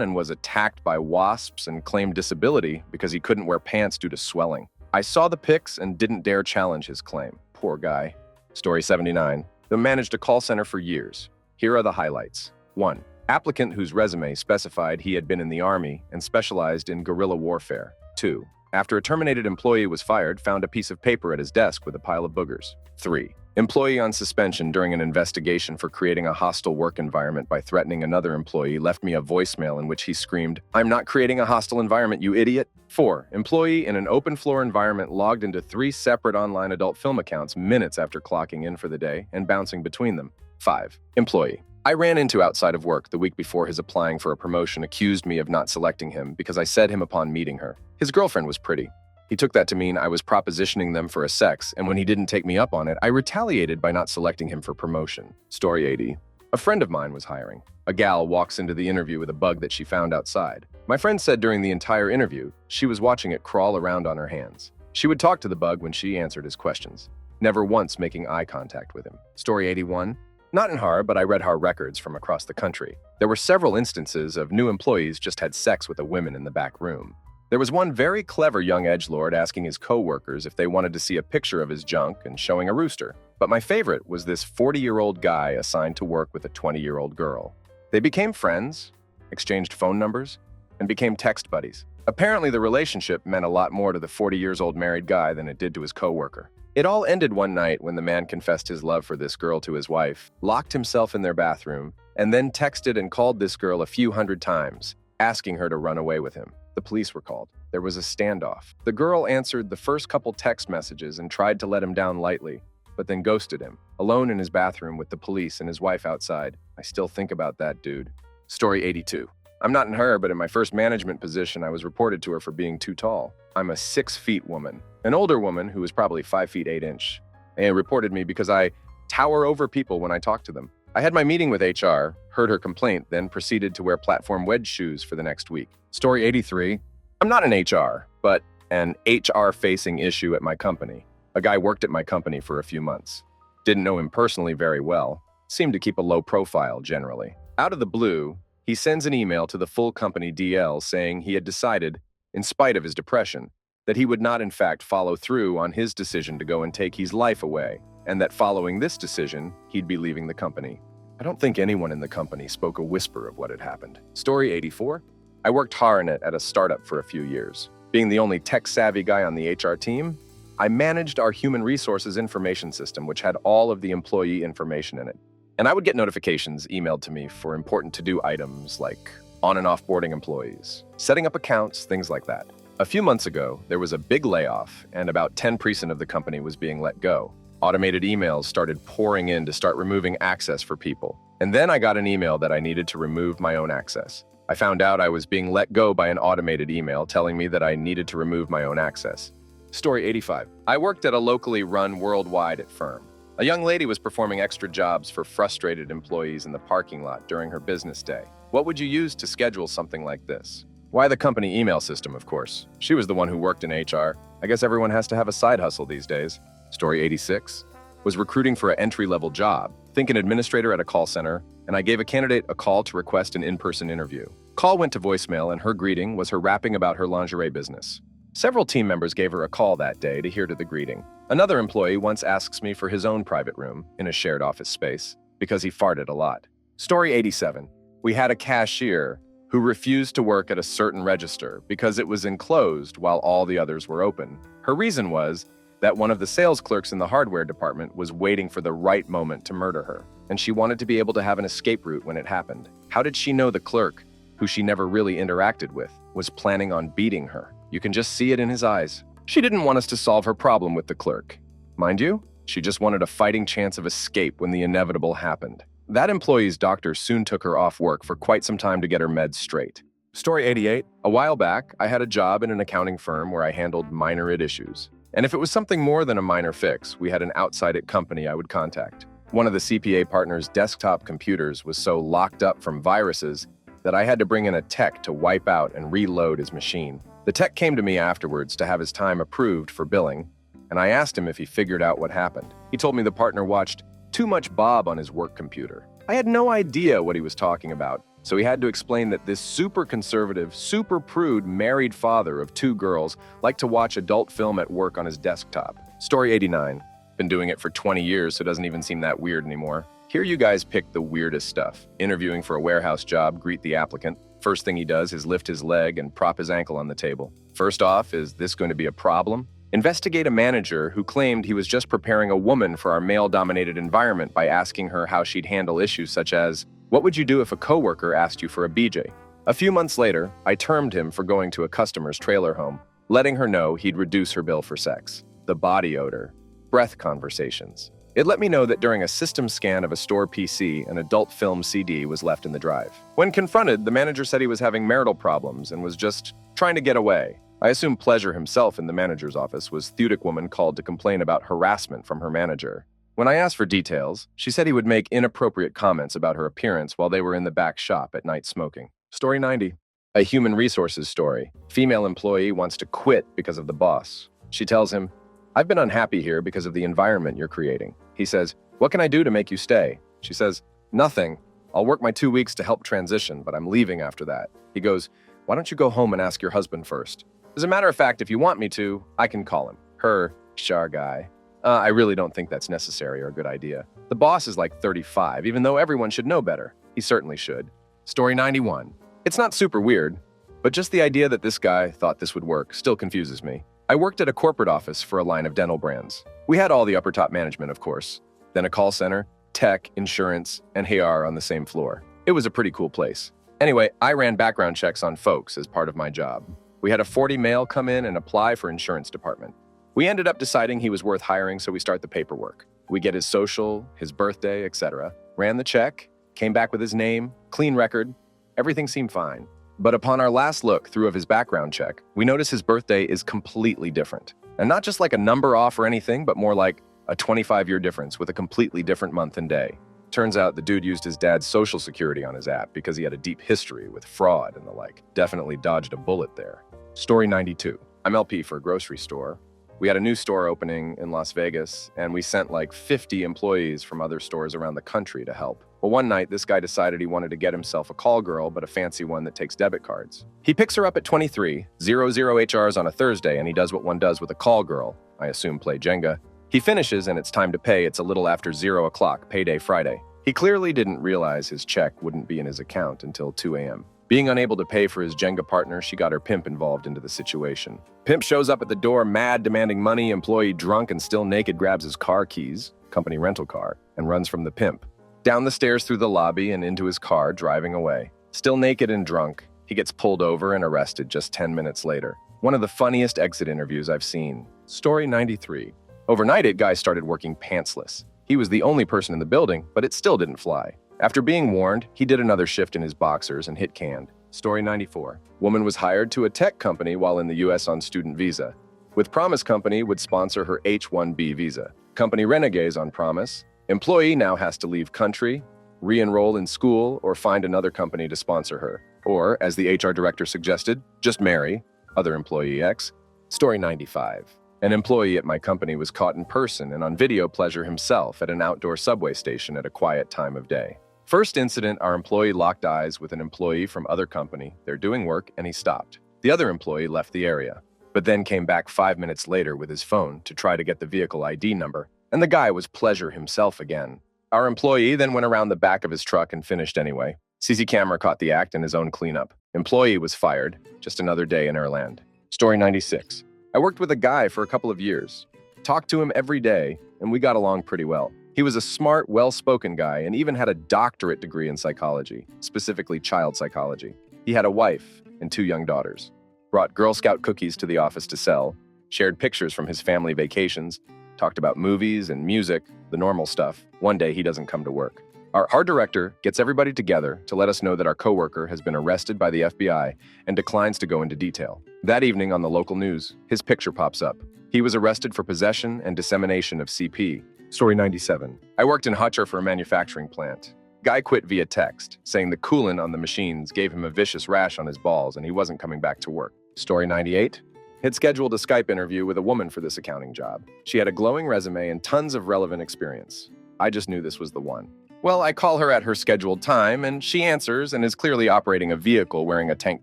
and was attacked by wasps and claimed disability because he couldn't wear pants due to swelling. I saw the pics and didn't dare challenge his claim. Poor guy. Story 79. They managed a call center for years. Here are the highlights. 1. Applicant whose resume specified he had been in the Army and specialized in guerrilla warfare. 2. After a terminated employee was fired, found a piece of paper at his desk with a pile of boogers. 3. Employee on suspension during an investigation for creating a hostile work environment by threatening another employee left me a voicemail in which he screamed, "I'm not creating a hostile environment, you idiot." 4. Employee in an open floor environment logged into 3 separate online adult film accounts minutes after clocking in for the day and bouncing between them. 5. Employee. I ran into outside of work the week before his applying for a promotion accused me of not selecting him because I said him upon meeting her. His girlfriend was pretty. He took that to mean I was propositioning them for a sex, and when he didn't take me up on it, I retaliated by not selecting him for promotion. Story 80. A friend of mine was hiring. A gal walks into the interview with a bug that she found outside. My friend said during the entire interview, she was watching it crawl around on her hands. She would talk to the bug when she answered his questions, never once making eye contact with him. Story 81. Not in Har, but I read Har records from across the country. There were several instances of new employees just had sex with a woman in the back room. There was one very clever young edgelord asking his co-workers if they wanted to see a picture of his junk and showing a rooster. But my favorite was this 40-year-old guy assigned to work with a 20-year-old girl. They became friends, exchanged phone numbers, and became text buddies. Apparently, the relationship meant a lot more to the 40-year-old married guy than it did to his co-worker. It all ended one night when the man confessed his love for this girl to his wife, locked himself in their bathroom, and then texted and called this girl a few hundred times, asking her to run away with him. The police were called. There was a standoff. The girl answered the first couple text messages and tried to let him down lightly, but then ghosted him, alone in his bathroom with the police and his wife outside. I still think about that dude. Story 82. I'm not in her, but in my first management position, I was reported to her for being too tall. I'm a 6 feet woman. An older woman who was probably 5 feet 8 inches. They reported me because I tower over people when I talk to them. I had my meeting with HR, heard her complaint, then proceeded to wear platform wedge shoes for the next week. Story 83. I'm not in HR, but an HR-facing issue at my company. A guy worked at my company for a few months. Didn't know him personally very well. Seemed to keep a low profile generally. Out of the blue, he sends an email to the full company DL saying he had decided, in spite of his depression, that he would not in fact follow through on his decision to go and take his life away, and that following this decision, he'd be leaving the company. I don't think anyone in the company spoke a whisper of what had happened. Story 84. I worked hard at a startup for a few years. Being the only tech-savvy guy on the HR team, I managed our human resources information system, which had all of the employee information in it. And I would get notifications emailed to me for important to-do items like on- and off-boarding employees, setting up accounts, things like that. A few months ago, there was a big layoff, and about 10% of the company was being let go. Automated emails started pouring in to start removing access for people. And then I got an email that I needed to remove my own access. I found out I was being let go by an automated email telling me that I needed to remove my own access. Story 85. I worked at a locally run worldwide firm. A young lady was performing extra jobs for frustrated employees in the parking lot during her business day. What would you use to schedule something like this? Why, the company email system, of course. She was the one who worked in HR. I guess everyone has to have a side hustle these days. Story 86. Was recruiting for an entry-level job. Think an administrator at a call center, and I gave a candidate a call to request an in-person interview. Call went to voicemail, and her greeting was her rapping about her lingerie business. Several team members gave her a call that day to hear to the greeting. Another employee once asks me for his own private room in a shared office space because he farted a lot. Story 87. We had a cashier who refused to work at a certain register because it was enclosed while all the others were open. Her reason was that one of the sales clerks in the hardware department was waiting for the right moment to murder her, and she wanted to be able to have an escape route when it happened. How did she know the clerk, who she never really interacted with, was planning on beating her? You can just see it in his eyes. She didn't want us to solve her problem with the clerk. Mind you, she just wanted a fighting chance of escape when the inevitable happened. That employee's doctor soon took her off work for quite some time to get her meds straight. Story 88. A while back, I had a job in an accounting firm where I handled minor issues. And if it was something more than a minor fix, we had an outside company I would contact. One of the CPA partner's desktop computers was so locked up from viruses that I had to bring in a tech to wipe out and reload his machine. The tech came to me afterwards to have his time approved for billing, and I asked him if he figured out what happened. He told me the partner watched too much Bob on his work computer. I had no idea what he was talking about, so he had to explain that this super conservative, super prude married father of 2 girls liked to watch adult film at work on his desktop. Story 89. Been doing it for 20 years, so it doesn't even seem that weird anymore. Here you guys pick the weirdest stuff. Interviewing for a warehouse job, greet the applicant. First thing he does is lift his leg and prop his ankle on the table. First off, is this going to be a problem? Investigate a manager who claimed he was just preparing a woman for our male-dominated environment by asking her how she'd handle issues such as, what would you do if a coworker asked you for a BJ? A few months later, I termed him for going to a customer's trailer home, letting her know he'd reduce her bill for sex. The body odor. Breath conversations. It let me know that during a system scan of a store PC, an adult film CD was left in the drive. When confronted, the manager said he was having marital problems and was just trying to get away. I assume Pleasure himself in the manager's office was Thudic woman called to complain about harassment from her manager. When I asked for details, she said he would make inappropriate comments about her appearance while they were in the back shop at night smoking. Story 90. A human resources story. Female employee wants to quit because of the boss. She tells him, "I've been unhappy here because of the environment you're creating." He says, "What can I do to make you stay?" She says, "Nothing. I'll work my 2 weeks to help transition, but I'm leaving after that." He goes, "Why don't you go home and ask your husband first? As a matter of fact, if you want me to, I can call him." Her, HR guy. I really don't think that's necessary or a good idea. The boss is like 35, even though everyone should know better. He certainly should. Story 91. It's not super weird, but just the idea that this guy thought this would work still confuses me. I worked at a corporate office for a line of dental brands. We had all the upper top management, of course. Then a call center, tech, insurance, and HR on the same floor. It was a pretty cool place. Anyway, I ran background checks on folks as part of my job. We had a 40 male come in and apply for insurance department. We ended up deciding he was worth hiring, so we start the paperwork. We get his social, his birthday, etc. Ran the check, came back with his name, clean record. Everything seemed fine. But upon our last look through of his background check, we notice his birthday is completely different. And not just like a number off or anything, but more like a 25-year difference with a completely different month and day. Turns out the dude used his dad's social security on his app because he had a deep history with fraud and the like. Definitely dodged a bullet there. Story 92. I'm LP for a grocery store. We had a new store opening in Las Vegas, and we sent like 50 employees from other stores around the country to help. Well, one night, this guy decided he wanted to get himself a call girl, but a fancy one that takes debit cards. He picks her up at 23, 00 HRs on a Thursday, and he does what one does with a call girl. I assume play Jenga. He finishes, and it's time to pay. It's a little after 0 o'clock, payday Friday. He clearly didn't realize his check wouldn't be in his account until 2 a.m. Being unable to pay for his Jenga partner, she got her pimp involved into the situation. Pimp shows up at the door, mad, demanding money. Employee drunk and still naked grabs his car keys, company rental car, and runs from the pimp. Down the stairs through the lobby and into his car, driving away. Still naked and drunk, he gets pulled over and arrested just 10 minutes later. One of the funniest exit interviews I've seen. Story 93. Overnight, it guy started working pantsless. He was the only person in the building, but it still didn't fly. After being warned, he did another shift in his boxers and hit canned. Story 94. Woman was hired to a tech company while in the US on student visa. With Promise Company would sponsor her H-1B visa. Company reneges on Promise. Employee now has to leave country, re-enroll in school, or find another company to sponsor her. Or, as the HR director suggested, just marry, other employee X. Story 95. An employee at my company was caught in person and on video pleasure himself at an outdoor subway station at a quiet time of day. First incident, our employee locked eyes with an employee from other company. They're doing work, and he stopped. The other employee left the area, but then came back 5 minutes later with his phone to try to get the vehicle ID number, and the guy was pleasure himself again. Our employee then went around the back of his truck and finished anyway. CC camera caught the act and his own cleanup. Employee was fired. Just another day in Erland. Story 96. I worked with a guy for a couple of years. Talked to him every day, and we got along pretty well. He was a smart, well-spoken guy and even had a doctorate degree in psychology, specifically child psychology. He had a wife and 2 young daughters. Brought Girl Scout cookies to the office to sell, shared pictures from his family vacations, talked about movies and music, the normal stuff. One day he doesn't come to work. Our director gets everybody together to let us know that our coworker has been arrested by the FBI and declines to go into detail. That evening on the local news, his picture pops up. He was arrested for possession and dissemination of CP. Story 97. I worked in Hutcher for a manufacturing plant. Guy quit via text, saying the coolant on the machines gave him a vicious rash on his balls and he wasn't coming back to work. Story 98. Had scheduled a Skype interview with a woman for this accounting job. She had a glowing resume and tons of relevant experience. I just knew this was the one. Well, I call her at her scheduled time and she answers and is clearly operating a vehicle wearing a tank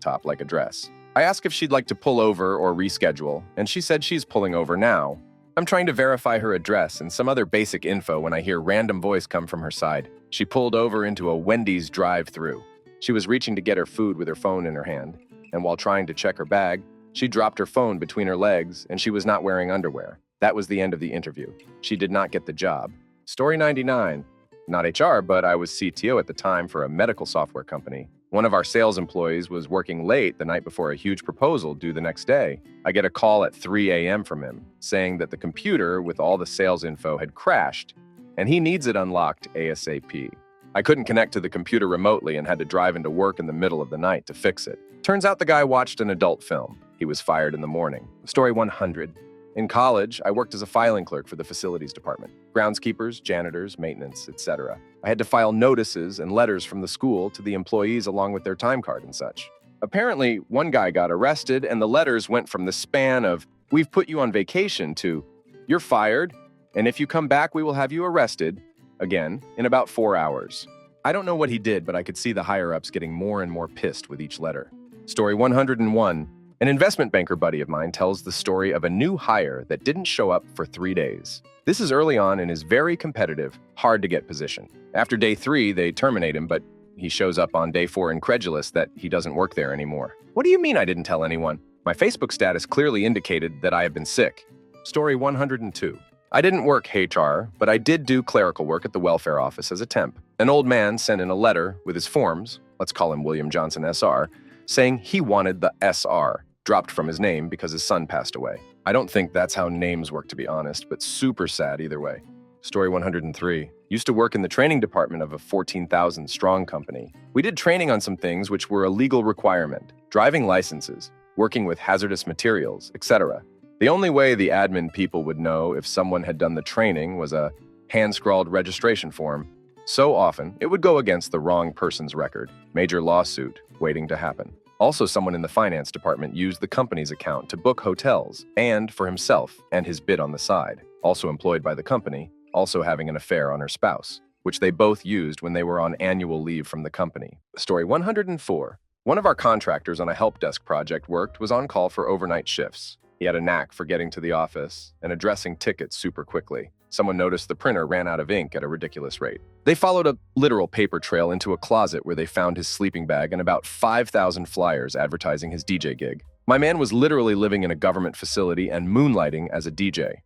top like a dress. I ask if she'd like to pull over or reschedule, and she said she's pulling over now. I'm trying to verify her address and some other basic info when I hear random voice come from her side. She pulled over into a Wendy's drive-thru. She was reaching to get her food with her phone in her hand, and while trying to check her bag, she dropped her phone between her legs and she was not wearing underwear. That was the end of the interview. She did not get the job. Story 99. Not HR, but I was CTO at the time for a medical software company. One of our sales employees was working late the night before a huge proposal due the next day. I get a call at 3 a.m. from him saying that the computer with all the sales info had crashed and he needs it unlocked ASAP. I couldn't connect to the computer remotely and had to drive into work in the middle of the night to fix it. Turns out the guy watched an adult film. He was fired in the morning. Story 100. In college, I worked as a filing clerk for the facilities department. Groundskeepers, janitors, maintenance, etc. I had to file notices and letters from the school to the employees along with their time card and such. Apparently, one guy got arrested and the letters went from the span of, "We've put you on vacation," to, "You're fired, and if you come back, we will have you arrested," again, in about 4 hours. I don't know what he did, but I could see the higher-ups getting more and more pissed with each letter. Story 101. An investment banker buddy of mine tells the story of a new hire that didn't show up for 3 days. This is early on in his very competitive, hard-to-get position. After day 3, they terminate him, but he shows up on day 4 incredulous that he doesn't work there anymore. "What do you mean I didn't tell anyone? My Facebook status clearly indicated that I have been sick." Story 102. I didn't work HR, but I did do clerical work at the welfare office as a temp. An old man sent in a letter with his forms, let's call him William Johnson SR, saying he wanted the SR dropped from his name because his son passed away. I don't think that's how names work, to be honest, but super sad either way. Story 103. Used to work in the training department of a 14,000 strong company. We did training on some things which were a legal requirement: driving licenses, working with hazardous materials, etc. The only way the admin people would know if someone had done the training was a hand-scrawled registration form. So often, it would go against the wrong person's record. Major lawsuit waiting to happen. Also, someone in the finance department used the company's account to book hotels and for himself and his bid on the side. Also employed by the company, also having an affair on her spouse, which they both used when they were on annual leave from the company. Story 104. One of our contractors on a help desk project was on call for overnight shifts. He had a knack for getting to the office and addressing tickets super quickly. Someone noticed the printer ran out of ink at a ridiculous rate. They followed a literal paper trail into a closet where they found his sleeping bag and about 5,000 flyers advertising his DJ gig. My man was literally living in a government facility and moonlighting as a DJ.